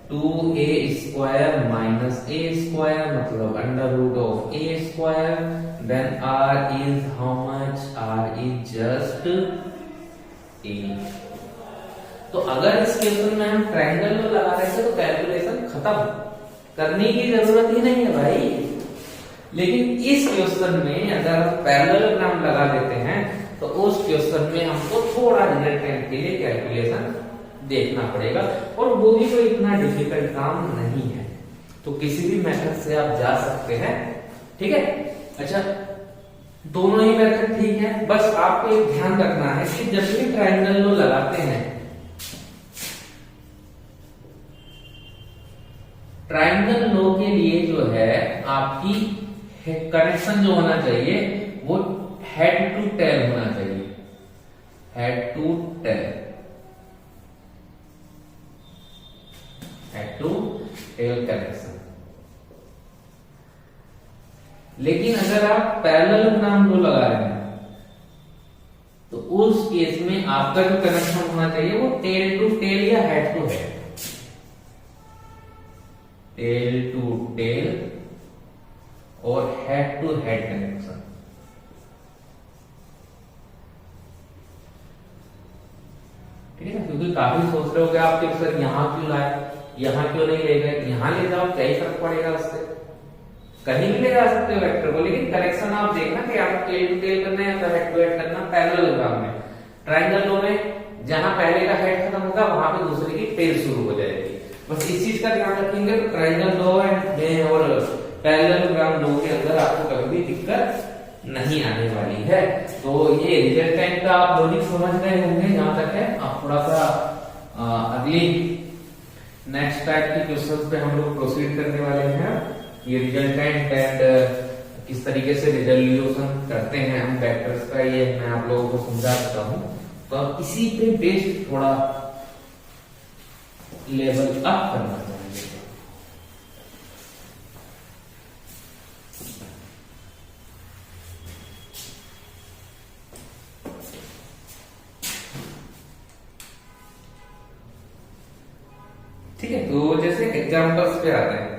2a square minus a square मतलब under root of a square. Then r is how much, r is just a। तो अगर इस क्वेश्चन में हम ट्रायंगल लॉ लगा रहे थे तो कैलकुलेशन खत्म करने की जरूरत ही नहीं है भाई। लेकिन इस क्वेश्चन में अगर हम पैरेललोग्राम लगा देते हैं तो उस क्वेश्चन में हमको थोड़ा रिजल्टेंट के लिए कैलकुलेशन देखना पड़ेगा, और वो भी कोई इतना डिफिकल्ट काम नहीं है। तो किसी भी मेथड से आप जा सकते हैं, ठीक है। अच्छा, दोनों ही मेथड ठीक है, बस आपको एक ध्यान रखना है कि जब भी ट्रायंगल लॉ लगाते हैं, ट्रायंगल लॉ के लिए जो है आपकी कनेक्शन जो होना चाहिए वो हेड टू टेल होना चाहिए, head to tail, head to tail connection. लेकिन अगर आप पैरेललोग्राम लॉ लगा रहे हैं तो उस केस में आपका जो कनेक्शन होना चाहिए वो टेल टू टेल या head to head, tail to tail और हेड टू हेड कनेक्शन। ठीक है, क्योंकि काफी सोच रहे हो आप कि सर यहां क्यों लाए, यहां क्यों नहीं ले गए, यहां ले जाओ, क्या ही फर्क पड़ेगा उससे, कहीं भी ले जा सकते हो वेक्टर को। लेकिन कनेक्शन आप देखना कि आपको टेल टू टेल करना है या हेड टू हेड करना। पैरेललोग्राम में, ट्रायंगल लॉ में जहां पहले का हेड खत्म होगा वहां पे दूसरे की टेल शुरू हो जाएगी। बस इस चीज का ध्यान रखेंगे तो ट्रायंगल लॉ एंड और पैरेललोग्राम लॉ के अंदर आपको कभी भी दिक्कत नहीं आने वाली है। तो ये रिजल्टेंट का आप लॉजिक समझ गए होंगे जहां तक है। आप थोड़ा सा अगली नेक्स्ट टाइप के क्वेश्चंस पे हम लोग प्रोसीड करने वाले हैं। ये रिजल्टेंट एंड किस तरीके से रिजोल्यूशन करते हैं हम वेक्टर्स का, ये मैं आप लोगों को समझा चुका हूं। तो अब इसी पे बेस्ड थोड़ा लेवल अप करना चाहिए। ठीक है, तो जैसे एग्जांपल्स पे आते हैं।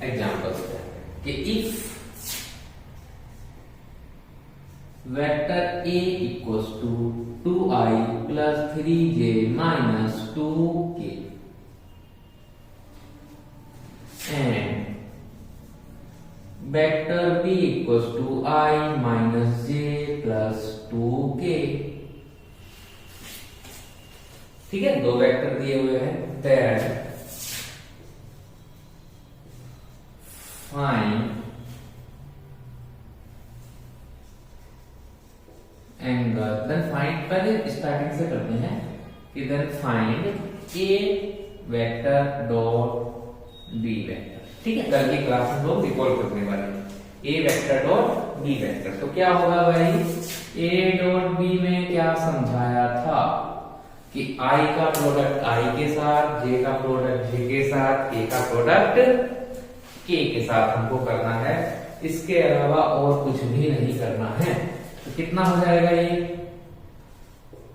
एग्जांपल्स पे आते हैं कि if vector a equals to 2i plus 3j minus 2k and vector b equals to i minus j plus 2k। ठीक है, दो वेक्टर दिए हुए हैं। That find angle, then find, पहले स्टार्टिंग से करते हैं कि then find A vector dot B vector. ठीक है, कल की क्लास में लोग रिकॉल करने वाले हैं ए वेक्टर डॉट बी वेक्टर। तो क्या होगा भाई, ए डॉट बी में क्या समझाया था कि आई का प्रोडक्ट आई के साथ, जे का प्रोडक्ट जे के साथ, के का प्रोडक्ट के के साथ हमको करना है, इसके अलावा और कुछ भी नहीं करना है। तो कितना हो जाएगा ये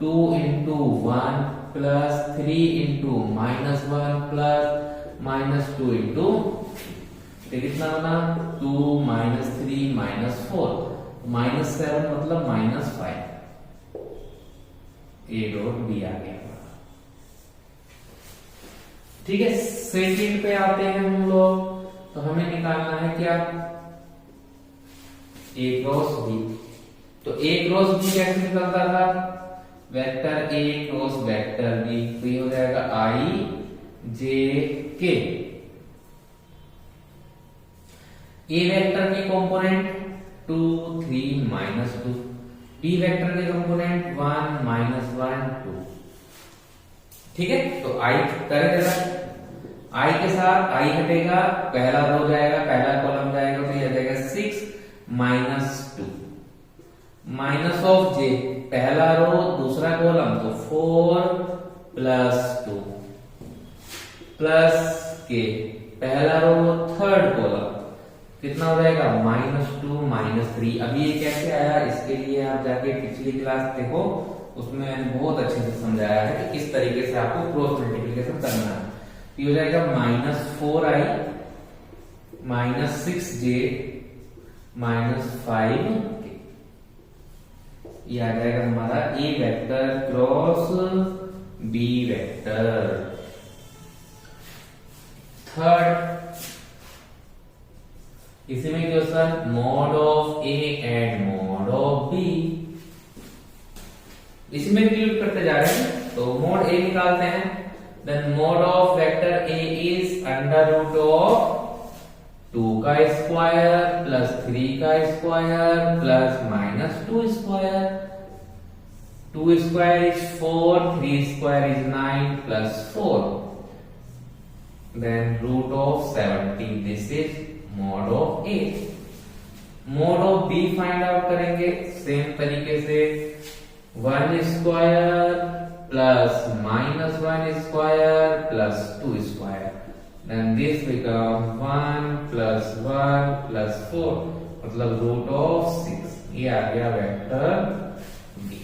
2 into 1 plus 3 into minus 1 plus minus 2 into, कितना बना 2 माइनस 3 माइनस 4 माइनस 7 मतलब माइनस 5। ए डॉट बी आ गया। ठीक है, सेकंड पे आते हैं हम लोग। तो हमें निकालना है क्या, ए क्रॉस बी। तो ए क्रॉस बी कैसे निकलता था, vector A cross vector B. तो ये हो जाएगा I J K. A vector के कंपोनेंट 2 3 माइनस 2, बी वेक्टर के कंपोनेंट 1 माइनस 1 2। ठीक है, तो आई करेगा, आई के साथ आई हटेगा, पहला रो जाएगा, पहला कॉलम जाएगा, तो ये जाएगा 6 माइनस 2 माइनस ऑफ जे, पहला रो दूसरा कॉलम तो 4 प्लस 2 प्लस के, पहला रो थर्ड कॉलम कितना हो जाएगा माइनस 2 माइनस 3। अभी ये कैसे आया, इसके लिए आप जाके पिछली क्लास देखो, उसमें मैंने बहुत अच्छे से समझाया है कि किस तरीके से आपको क्रॉस मल्टीप्लिकेशन करना है। ये हो जाएगा minus 4i minus 6j minus 5k। ये आ जाएगा हमारा A vector cross B vector. Third, इसी में जो sir mod of A and mod of B, इसी में इंक्लूड करते जा रहे हैं। तो मॉड ए निकालते हैं, then mod of vector A is under root of 2 का स्क्वायर प्लस 3 का square plus minus 2 square. 2 square is 4, 3 square is 9 plus 4, then root of 17। This is mod of A. Mod of B find out करेंगे सेम तरीके से, 1 square plus minus 1 square plus 2 square, then this become 1 plus 1 plus 4 मतलब रूट ऑफ 6। ये आ गया वेक्टर बी।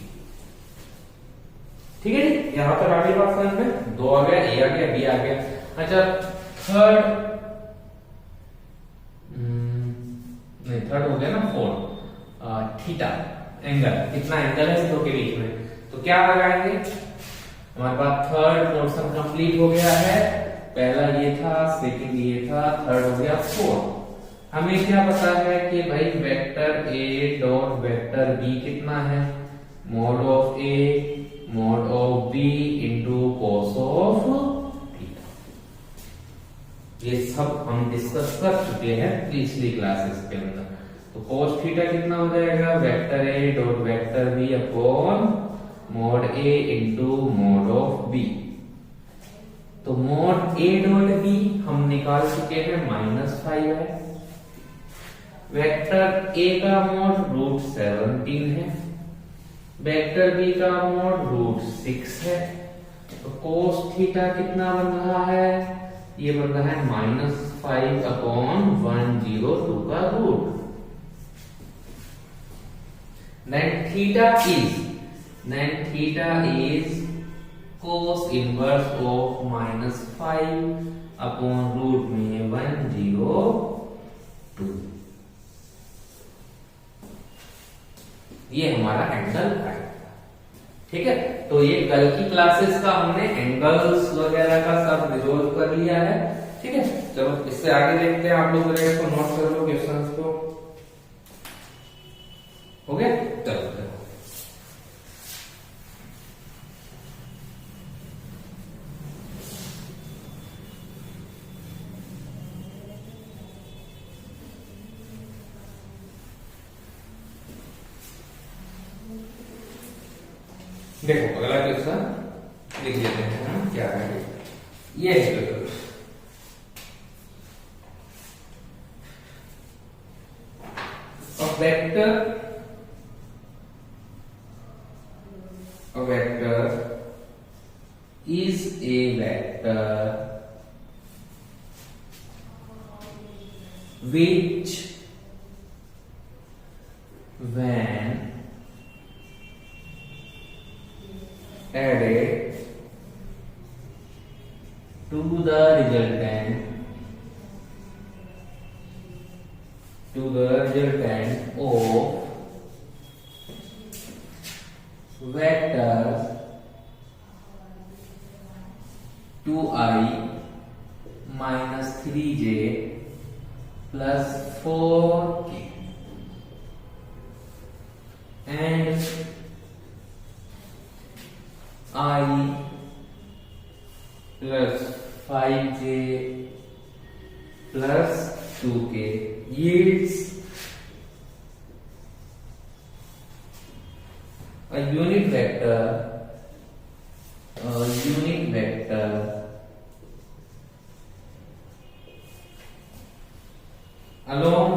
ठीक है जी, यहां पर आगे बात समझ में, 2 आ गया, ए आ गया, बी आ गया। अच्छा थर्ड, नहीं थर्ड हो गया ना, 4 थीटा एंगल, कितना एंगल है दो के बीच में, तो क्या लगाएंगे, हमारे पास थर्ड पोर्शन कंप्लीट हो गया है। पहला ये था, सेकंड ये था, थर्ड हो गया 4। हमें क्या पता है कि भाई vector A dot vector B कितना है, mod of A mod of B into cos of theta. ये सब हम डिस्कस कर चुके हैं पिछली क्लासेस के अंदर। तो कॉस थीटा कितना हो जाएगा, vector A dot vector B upon mod A into mod of B. तो मॉड ए डॉट बी हम निकाल चुके हैं -5 है, वेक्टर ए का मोड √17 है, वेक्टर बी का मोड √6 है। तो cos थीटा कितना बन रहा है? ये बन रहा है -5/102 का root. then theta is cos inverse of -5/√102। ये हमारा एंगल है। ठीक है, तो ये कल की क्लासेस का हमने एंगल्स वगैरह का सब रिजोल्व कर लिया है। ठीक है, चलो इससे आगे देखते हैं। आप लोग इसको नोट कर लो क्वेश्चंस को। हो गया, चलो देखो अगला क्वेश्चन लिख लेते हैं हम क्या है। ये a vector is a vector which when added to the resultant of vectors 2i minus 3j plus 4k and I plus 5j plus 2k yields a unit vector along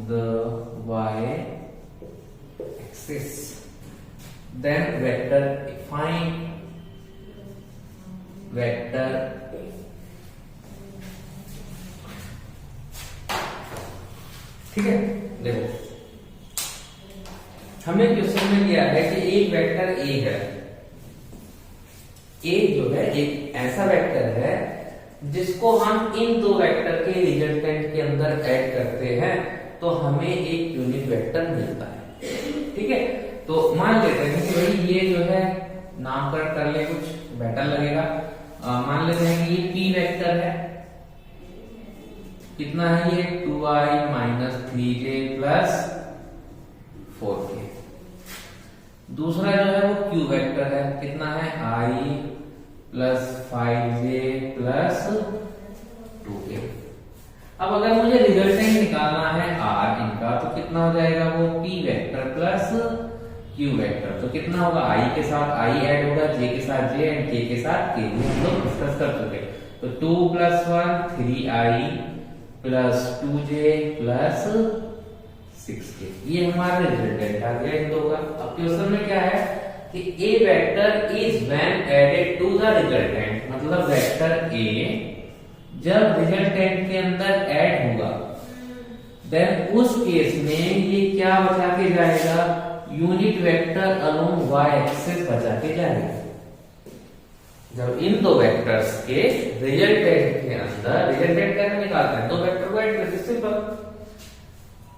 the y-axis, then find vector ठीक है। देखो हमें क्वेश्चन में दिया है कि एक वेक्टर ए है। ए जो है एक ऐसा वेक्टर है जिसको हम इन दो वेक्टर के रिजल्टेंट के अंदर ऐड करते हैं तो हमें एक यूनिट वेक्टर मिलता है। ठीक है, तो मान लेते हैं कि भाई ये जो है नामकरण कर ले, कुछ बेटर लगेगा। मान लेते हैं कि ये पी वेक्टर है। कितना है ये? 2i minus 3j plus 4k। दूसरा जो है वो क्यू वेक्टर है। कितना है? i plus 5j plus 2k। अब अगर मुझे रिजल्टेंट निकालना है r इनका तो कितना हो जाएगा? वो p vector plus q vector. तो कितना होगा? i के साथ i ऐड होगा, j के साथ j एंड k के साथ k। हम लोग डिस्कस कर चुके। तो 2 + 1 3i plus 2j plus 6k, ये हमारा रिजल्टेंट आ गया इन दो का। अब क्वेश्चन में क्या है कि a vector is when added to the resultant, मतलब वेक्टर a जब रिजल्टेंट के अंदर ऐड होगा देन उस केस में ये क्या बचा के जाएगा? Unit vector along y axis बचा के जाएगा। जब इन दो वेक्टर्स के रिजल्टेंट के अंदर, रिजल्टेंट कैसे निकालते हैं? दो वेक्टर को ऐड करते, सिंपल।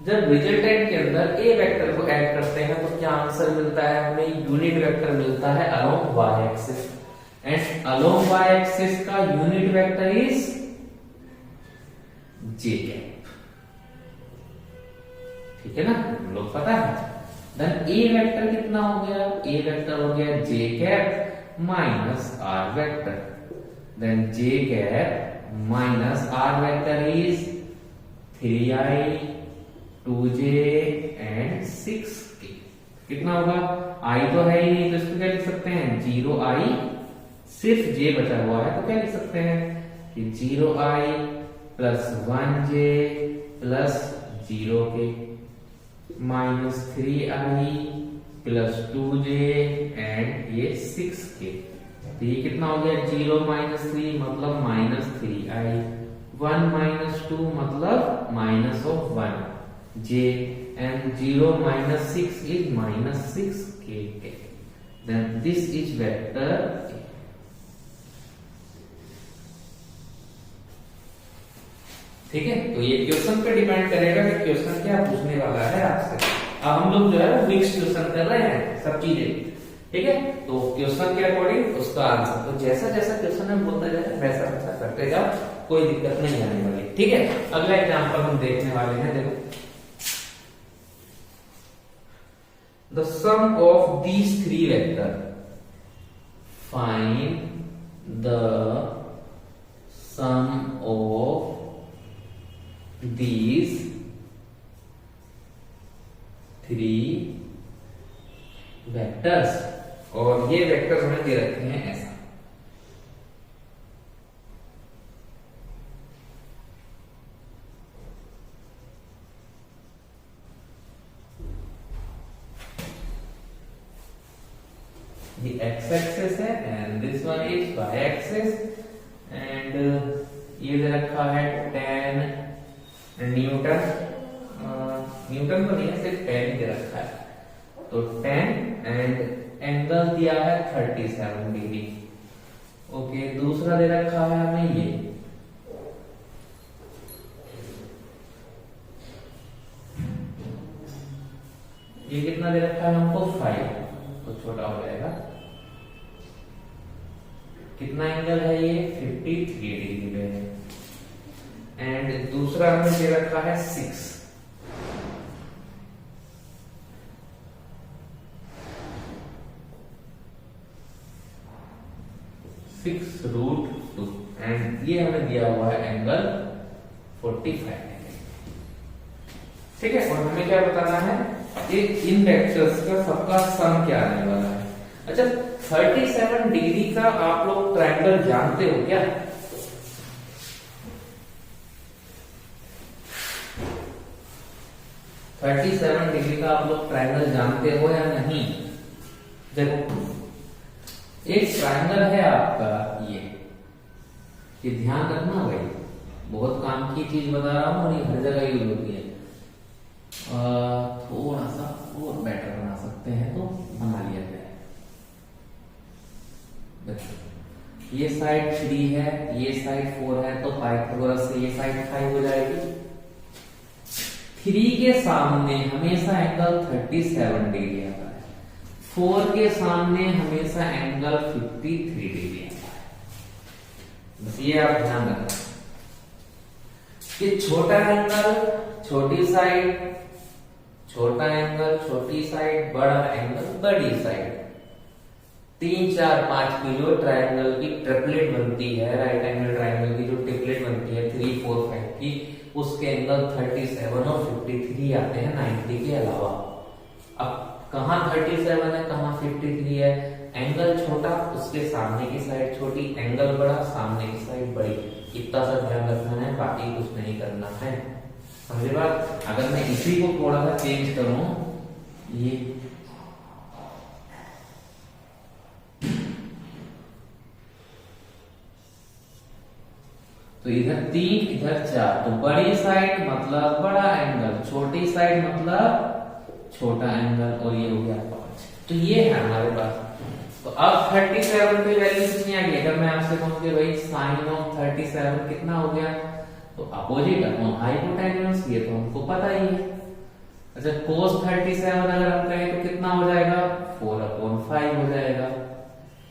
जब रिजल्टेंट के अंदर ए वेक्टर को ऐड करते हैं तो क्या आंसर मिलता है? हमें यूनिट वेक्टर मिलता है along y axis, and along y axis का unit vector is j cap. ठीक है ना, हम लोग पता है। देन ए वेक्टर कितना हो गया? ए वेक्टर हो गया j cap minus r vector, then j cap minus r vector is 3i 2j and 6k। कितना होगा? i तो है ही नहीं तो इसको क्या लिख सकते हैं? 0i, सिर्फ j बचा हुआ है तो क्या लिख सकते हैं कि 0i plus 1j plus 0k minus 3i plus 2j and ये 6k। तो ये कितना हो गया, 0 माइनस 3 मतलब माइनस 3i, 1 माइनस 2 मतलब minus of 1j and 0 minus 6 is minus 6k। Then this is vector. ठीक है, तो ये क्वेश्चन पे डिपेंड करेगा कि क्वेश्चन क्या पूछने वाला है आपसे। अब हम लोग जो है मिक्स क्वेश्चन कर रहे हैं सब चीजें। ठीक है, तो क्वेश्चन के अकॉर्डिंग उसका आंसर, तो जैसा जैसा क्वेश्चन में बोलता जाए वैसा वैसा करते जाओ, कोई दिक्कत नहीं आने वाली। ठीक है, अगला एग्जांपल हम देखने वाले हैं। देखो, the sum of these three vector, find the sum of these three vectors, और ये वेक्टर्स हमें दे रखे हैं ऐसा। ये x एक्सिस है and this one is y axis, and ये दे रखा है 10 न्यूटन, न्यूटन तो नहीं है, सिर्फ 10 दे रखा है। तो 10 एंड एंगल दिया है 37 डिग्री। ओके, दूसरा दे रखा है हमें ये कितना दे रखा है हमको 5, तो छोटा हो जाएगा। कितना एंगल है ये 53 डिग्री पे है, एंड दूसरा हमें दे रखा है 6। √2 एंड ये हमें दिया हुआ है एंगल 45। ठीक है, और हमें क्या बताना है कि इन वेक्टर्स का सबका सम क्या आने वाला है। अच्छा, 37 डिग्री का आप लोग ट्रायंगल जानते हो क्या? थर्टी 37 डिग्री का आप लोग ट्रायंगल जानते हो या नहीं? देखो, एक ट्रायंगल है आपका ये ध्यान रखना भाई, बहुत काम की चीज बता रहा हूं और ये हर जगह यूज होती है। थोड़ा सा और बेटर बना सकते हैं तो बना लिया जाए। ये साइड 3 है, ये साइड 4 है, तो पाइथागोरस से ये साइड 5 हो जाएगी। 3 के सामने हमेशा एंगल 37 डिग्री आता है, 4 के सामने हमेशा एंगल 53 डिग्री आता है। बस ये आप ध्यान रखना कि छोटा एंगल छोटी साइड, छोटा एंगल छोटी साइड, बड़ा एंगल बड़ी साइड। 3, 4, 5 की जो ट्रायंगल की ट्रिपलेट बनती है, राइट एंगल ट्रायंगल की जो ट्रिपलेट बनती है 3, 4, 5 की, उसके एंगल 37 और 53 आते हैं 90 के अलावा। अब कहाँ 37 है, कहाँ 53 है? एंगल छोटा, उसके सामने की साइड छोटी, एंगल बड़ा, सामने की साइड बड़ी। इतना सा ध्यान रखना है, बाकी कुछ नहीं करना है। समझे बात? अगर मैं इसी को थोड़ा सा चेंज करूं, ये तो इधर 3 इधर 4, तो बड़ी साइड मतलब बड़ा एंगल, छोटी साइड मतलब छोटा एंगल, और ये हो गया 5। तो ये है हमारे पास। तो अब 37 पे वैल्यू कितनी आ गई? अगर मैं आपसे कहूं कि भाई साइन ऑफ 37 कितना हो गया, तो अपोजिट अपॉन हाइपोटेन्यूज, ये तो हमको पता ही है। अच्छा, cos 37 अगर हम कहें तो कितना हो जाएगा? 4/5 हो जाएगा।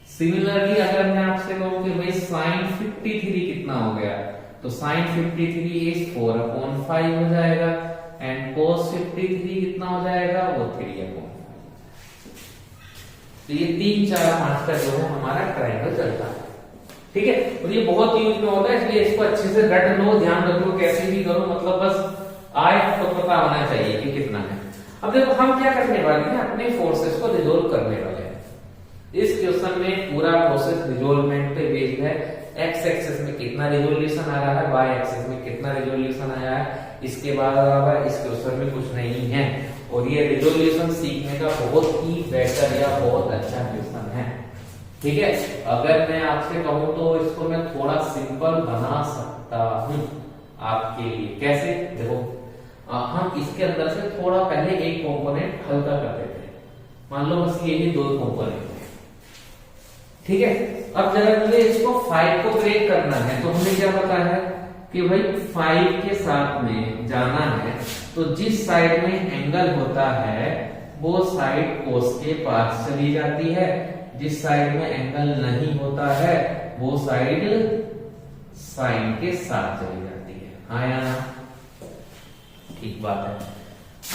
सिमिलरली अगर मैं आपसे कहूं कि भाई साइन 53 कितना हो गया, तो साइन 53 इज 4/5 हो जाएगा, एंड cos 53 कितना हो जाएगा? वो 3/5। तो ये 3, 4, 5 का जो है हमारा ट्रायंगल चलता है। ठीक है, और ये बहुत यूज में होता है, इसलिए इसको अच्छे से रट लो, ध्यान रख लो, कैसे भी करो, मतलब बस आए तो पता होना चाहिए कि कितना है। अब देखो, हम क्या करने वाले हैं, अपने फोर्सेस को रिजोल्व करने वाले हैं। इस क्वेश्चन में पूरा प्रोसेस रिजोल्वमेंट पे बेस्ड है, एक्स एक्सिस में कितना रिजोल्यूशन आ रहा है, वाई एक्सिस में कितना रिजोल्यूशन आया है, इसके बाद अलावा इस क्वेश्चन में कुछ नहीं है। और ये रिजोल्यूशन सीखने का बहुत ही बेटर या बहुत अच्छा क्वेश्चन है। ठीक है, अगर मैं आपसे कहूं तो इसको मैं थोड़ा सिंपल बना सकता हूं आपके लिए। कैसे? देखो, हम इसके अंदर से थोड़ा पहले एक कंपोनेंट हल्का कर देते हैं। मान लो बस ये दो कंपोनेंट है, ठीक है। अब जरा मुझे इसको 5 को ब्रेक करना है, तो हमें क्या पता है कि भाई 5 के साथ में जाना है तो जिस साइड में एंगल होता है वो साइड कोस के पास चली जाती है, जिस साइड में एंगल नहीं होता है वो साइड साइन के साथ चली जाती है। हाँ या ना? ठीक बात है।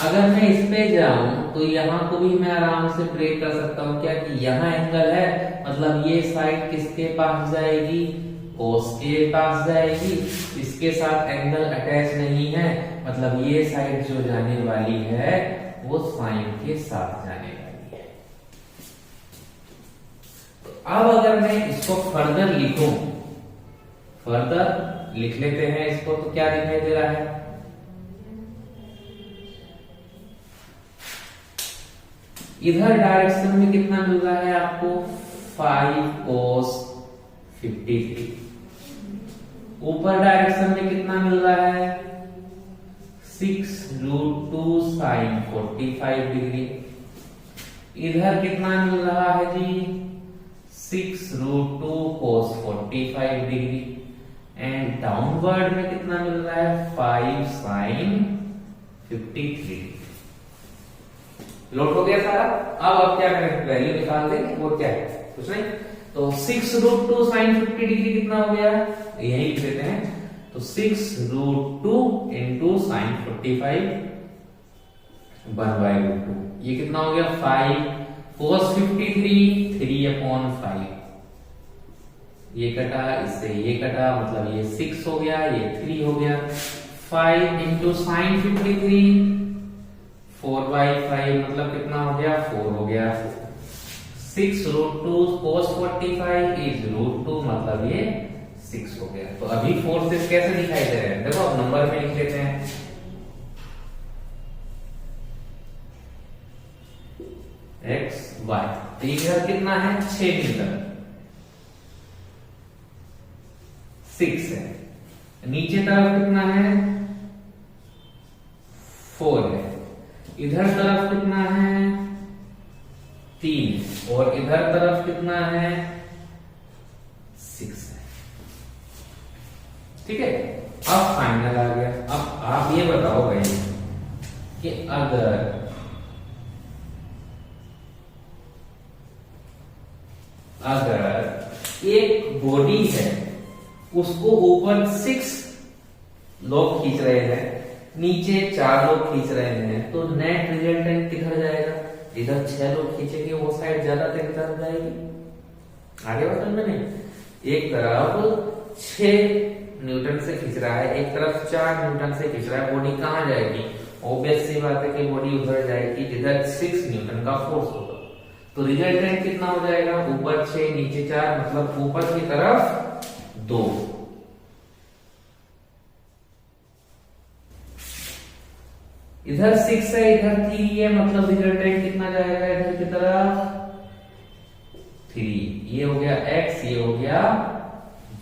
अगर मैं इस पे जाऊं तो यहां को भी मैं आराम से ब्रेक कर सकता हूं। क्या कि यहां एंगल है, मतलब ये साइड किसके पास जाएगी, कोस के पास जाएगी। इसके साथ एंगल अटैच नहीं है, मतलब ये साइड जो जाने वाली है वो साइन के साथ जाने वाली है। तो अब अगर मैं इसको फर्दर लिखूं, फर्दर लिख लेते हैं इसको, तो क्या दिखाई दे रहा है, इधर डायरेक्शन में कितना मिल रहा है आपको, 5 cos 53। ऊपर डायरेक्शन में कितना मिल रहा है, 6√2 sin 45 डिग्री। इधर कितना मिल रहा है जी, 6√2 cos 45 डिग्री। एंड डाउनवर्ड में कितना मिल रहा है, 5 sin 53। लोड हो गया सारा। अब आप क्या करें, वैल्यू निकाल देंगे, वो क्या है, कुछ नहीं। तो 6√2 sin 50 डिग्री कितना हो गया, यही लिख देते हैं। तो 6√2 into sin 45 1/√2, ये कितना हो गया, 5 cos 53 3/5। ये कटा, इससे ये कटा, मतलब ये 6 हो गया, ये 3 हो गया। 5 into sin 53 4/5, मतलब कितना हो गया, 4 हो गया। 6√2 cos 45 is √2, मतलब ये 6 हो गया। तो अभी फोर्सेस कैसे दिखाई दे रहे हैं, देखो अब नंबर में लिख लेते हैं। x y, तो इधर कितना है, 6 न्यूटन, 6 है। नीचे तरफ कितना है, 4 है। इधर तरफ कितना है, 3, और इधर तरफ कितना है, 6 है। ठीक है, अब फाइनल आ गया। अब आप ये बताओ भाई कि अगर एक बॉडी है, उसको ऊपर 6 लोग खींच रहे हैं, नीचे 4 लोग खींच रहे हैं, तो नेट रिजल्टेंट किधर जाएगा, इधर 6 लोग खींचेंगे, वो साइड ज्यादा तेज तरफ जाएगी। आगे बात समझ में, एक तरफ 6 न्यूटन से खींच रहा है, एक तरफ 4 न्यूटन से खींच रहा है, बॉडी कहां जाएगी, ऑब्वियस सी बात है कि बॉडी उधर जाएगी जिधर 6 न्यूटन का फोर्स होगा। तो रिजल्टेंट कितना हो जाएगा, ऊपर 6 नीचे 4, मतलब ऊपर की तरफ 2। इधर 6 है, इधर 3 है, मतलब रिजल्टेंट कितना जाएगा, इधर की तरफ 3। ये हो गया x, ये हो गया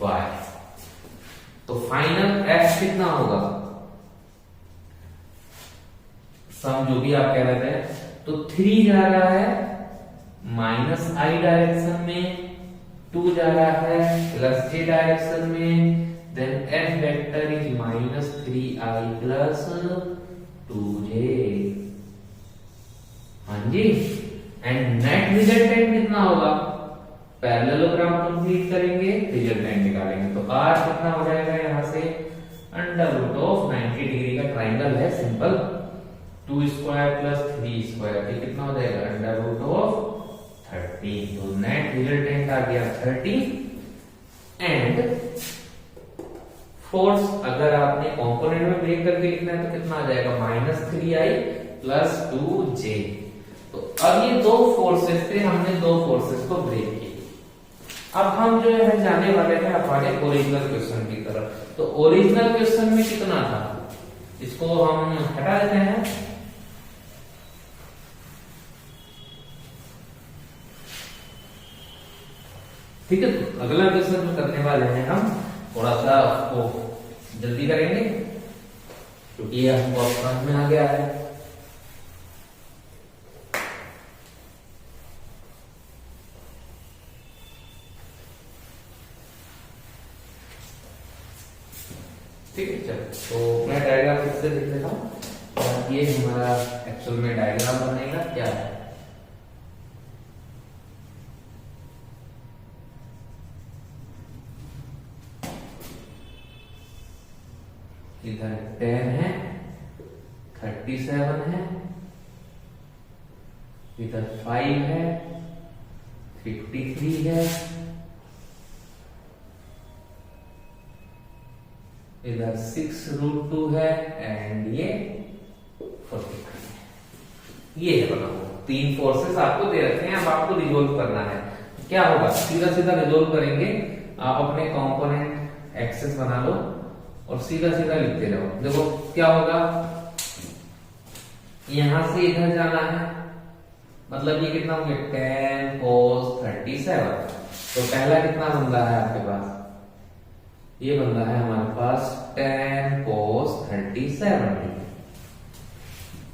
y। तो फाइनल f कितना होगा, सम जो भी आप कह रहे थे, तो 3 जा रहा है -i डायरेक्शन में, 2 जा रहा है +j डायरेक्शन में, then f vector is -3i + 2j। हाँ जी, एंड नेट रिजल्टेंट कितना होगा, पैरेललोग्राम कंप्लीट करेंगे, रिजल्टेंट निकालेंगे। तो r कितना हो जाएगा, यहां से √90 डिग्री का ट्राइंगल है सिंपल, 2² + 3², ये कितना हो जाएगा, √30। तो नेट रिजल्टेंट आ गया 30। एंड फोर्स अगर आपने कंपोनेंट में ब्रेक करके लिखना है तो कितना आ जाएगा, -3i + 2j। तो अब ये 2 फोर्सेस थे, हमने 2 फोर्सेस को ब्रेक किया। अब हम जो है जाने वाले हैं हमारे ओरिजिनल क्वेश्चन की तरफ। तो ओरिजिनल क्वेश्चन में कितना था, इसको हम हटा देते हैं। ठीक है, तो अगला क्वेश्चन जो करने वाले हैं हम थोड़ा सा उसको जल्दी करेंगे क्योंकि ये हमको ऑप्शन में आ गया है। ठीक है, चलो तो मैं डायग्राम फिर से देख लेता हूँ और ये हमारा एक्चुअल में डायग्राम बनेगा क्या है। इधर 10 है, 37 है, इधर 5 है, 53 है, इधर 6√2 है एंड ये 43 है। ये है बना हुआ, तीन फोर्सेस आपको दे रखे हैं। अब आपको रिजोल्व करना है। क्या होगा, सीधा सीधा रिजोल्व करेंगे। आप अपने कंपोनेंट एक्सेस बना लो और सीधा सीधा लिखते रहो। देखो क्या होगा, यहां से इधर जाना है, मतलब ये कितना हो गया 10 cos 37। तो पहला कितना बन रहा है आपके पास, ये बन रहा है हमारे पास 10 cos 37।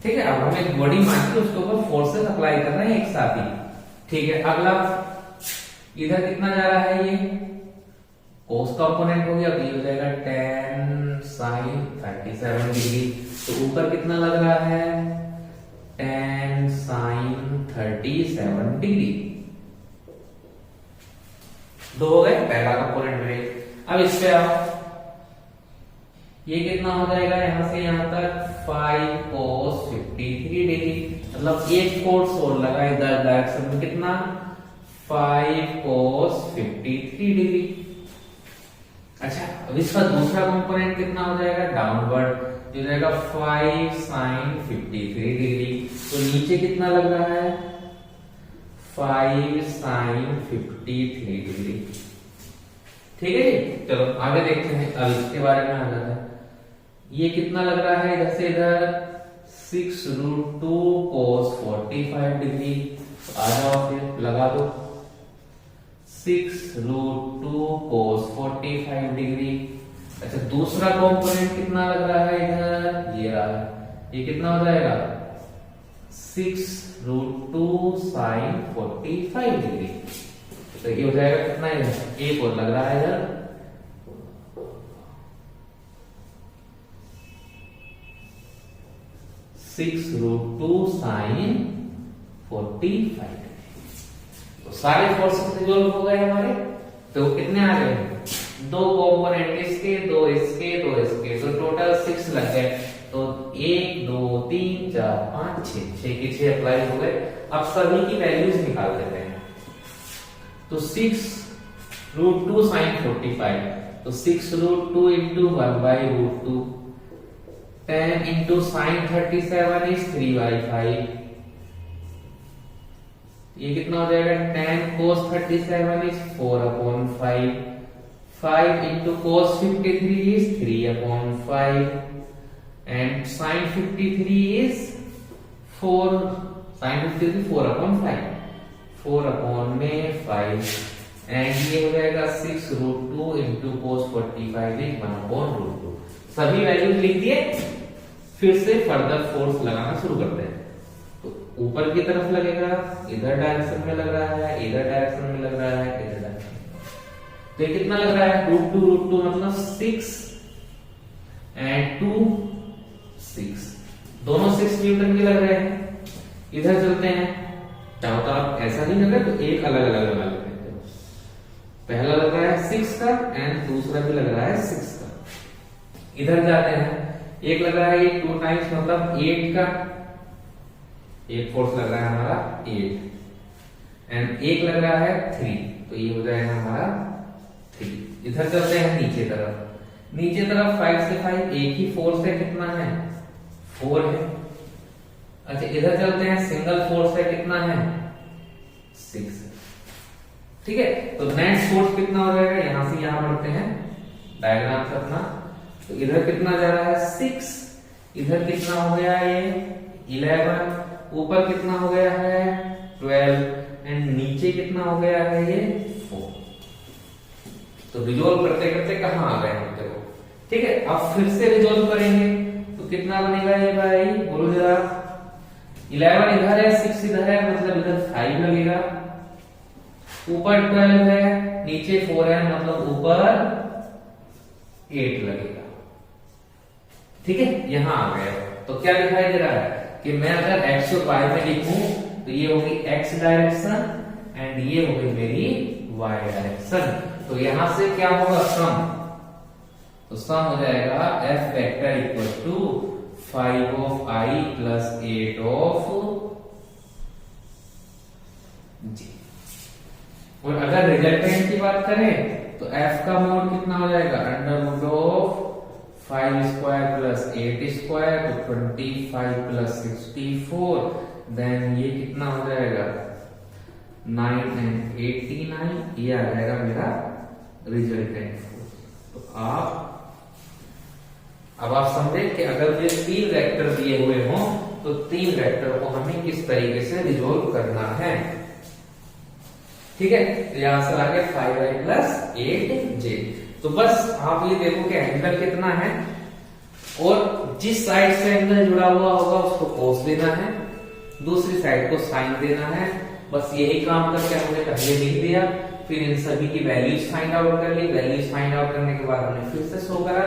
ठीक है, अब हम एक बॉडी मान के उसके ऊपर फोर्सेस अप्लाई कर रहे हैं एक साथ ही। ठीक है, अगला इधर कितना जा रहा है, ये कोस कंपोनेंट हो गया, तो ये हो जाएगा 10 sin 37 डिग्री। तो ऊपर कितना लग रहा है 10 sin 37 डिग्री। दो हो गए, पहला कंपोनेंट ब्रेक। अब इस पे आओ, ये कितना हो जाएगा यहां से यहां तक 5 cos 53 डिग्री, मतलब एक फोर्स और लगा इधर डायरेक्शन में, कितना 5 cos 53 डिग्री। अच्छा, अब इसका दूसरा कंपोनेंट कितना हो जाएगा डाउनवर्ड, हो जाएगा 5 sin 53 डिग्री। तो नीचे कितना लग रहा है 5 sin 53 डिग्री। ठीक है जी, चलो आगे देखते हैं। अब इसके बारे में आ जाता है, ये कितना लग रहा है इधर से इधर 6√2 cos 45 डिग्री। आ जाओ फिर लगा दो 6√2 cos 45 डिग्री। अच्छा, दूसरा कंपोनेंट कितना लग रहा है इधर, ये रहा, ये कितना हो जाएगा 6√2 sin 45 डिग्री। तो ये हो जाएगा कितना है, एक और लग रहा है इधर 6√2 sin 45। तो सारे फोर्सेस रिजोल्व हो गए हमारे। तो कितने आ गए, दो कंपोनेंट इसके, दो इसके, दो इसके, तो टोटल 6 लग गए। तो 1 2 3 4 5 6 के 6 अप्लाई हो गए। अब सभी की वैल्यूज निकाल देते हैं। तो 6√2 sin 45, तो 6√2 into 1/√2, 10 into sin 37 is 3/5। ये कितना हो जाएगा 10 cos 37 is 4/5, 5 into cos 53 is 3/5 and sin 53 is 4, sin 53 4/5, 4/5 and ये हो जाएगा 6√2 into cos 45 is 1/√2। सभी वैल्यूज लिख दिए। फिर से फर्दर फोर्स लगाना शुरू करते हैं। तो ऊपर की तरफ लगेगा, इधर डायरेक्शन में लग रहा है, इधर डायरेक्शन में लग रहा है, इधर डायरेक्शन में। तो ये कितना लग रहा है √2 मतलब 6 एंड 2 6, दोनों 6 न्यूटन के लग रहे हैं। इधर चलते हैं, चाहो तो आप ऐसा नहीं लग रहा तो एक अलग अलग लगा लेते हैं। पहला लग रहा है 6 का एंड दूसरा भी लग रहा है 6 का। इधर जाते हैं, एक लग रहा है ये 2 टाइम्स मतलब 8 का, एक फोर्स लग रहा है हमारा 8 एंड एक लग रहा है 3, तो ये हो जाएगा हमारा 3। इधर चलते हैं नीचे तरफ, नीचे तरफ 5 से 5 एक ही फोर्स है, कितना है 4 है। अच्छा, इधर चलते हैं, सिंगल फोर्स है, कितना है 6 है। ठीक है, तो नेट सोर्स कितना हो जाएगा, यहां से यहां बढ़ते हैं डायग्राम से अपना, तो इधर कितना जा रहा है 6, इधर कितना हो गया ये 11, ऊपर कितना हो गया है 12 एंड नीचे कितना हो गया है ये 4। तो रिजोल्व करते करते कहां आ गए हम, देखो ठीक है। अब फिर से रिजोल्व करेंगे तो कितना बनेगा ये भाई, बोलो जरा। 11 इधर है, 6 इधर है, मतलब इधर 5 लगेगा, ऊपर 12 है, नीचे 4 है, मतलब ऊपर 8 लगेगा। ठीक है, यहां आ गया। तो क्या दिखाई दे रहा है कि मैं अगर x और y में लिखूं तो ये होगी x डायरेक्शन एंड ये होगी मेरी y डायरेक्शन। तो यहां से क्या होगा सम, तो सम हो जाएगा f vector equal to 5 of i plus 8 of g। और अगर रिजल्टेंट की बात करें तो f का मोड कितना हो जाएगा, under root of 5 square plus 8 square, तो 25 प्लस 64, देन ये कितना हो जाएगा 9 एंड 89, ये आ जाएगा मेरा रिजल्टेंट फोर्स। तो अब आप समझे कि अगर मुझे 3 वेक्टर दिए हुए हों तो 3 वेक्टर को हमें किस तरीके से रिजोल्व करना है। ठीक है, तो यहां से आगे 5i प्लस 8j। तो बस आप ये देखो कि एंगल कितना है और जिस साइड से एंगल जुड़ा हुआ होगा उसको कोस देना है, दूसरी साइड को साइन देना है। बस यही काम करके हमने पहले लिख दिया, फिर इन सभी की वैल्यूज फाइंड आउट कर ली। वैल्यूज फाइंड आउट करने के बाद हमने फिर से शो करा,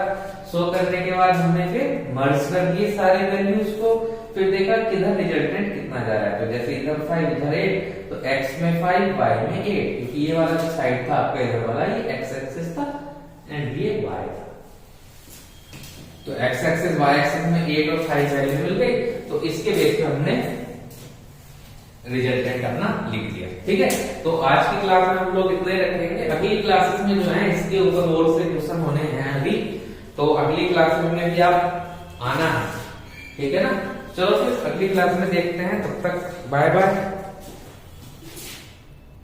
शो करने के बाद हमने फिर मर्ज कर दिए सारे वैल्यूज को, फिर देखा किधर रिजल्टेंट कितना जा रहा है। तो जैसे इधर 5 इधर 8, तो x में 5 y में 8, क्योंकि ये वाला जो साइड था आपका इधर वाला ये x एक्सिस था एंड ये y था। तो x एक्सिस y एक्सिस में 8 और 5 वैल्यू मिल गई, तो इसके बेस पे हमने रिजल्टेंट अपना लिख दिया। ठीक है, तो आज की क्लास में हम लोग इतना ही रखेंगे। अगली क्लासेस में जो है इसके ऊपर और से क्वेश्चन होने हैं अभी, तो अगली क्लास में भी आप आना है। ठीक है ना, चलो फिर अगली क्लास में देखते हैं, तब तक बाय बाय।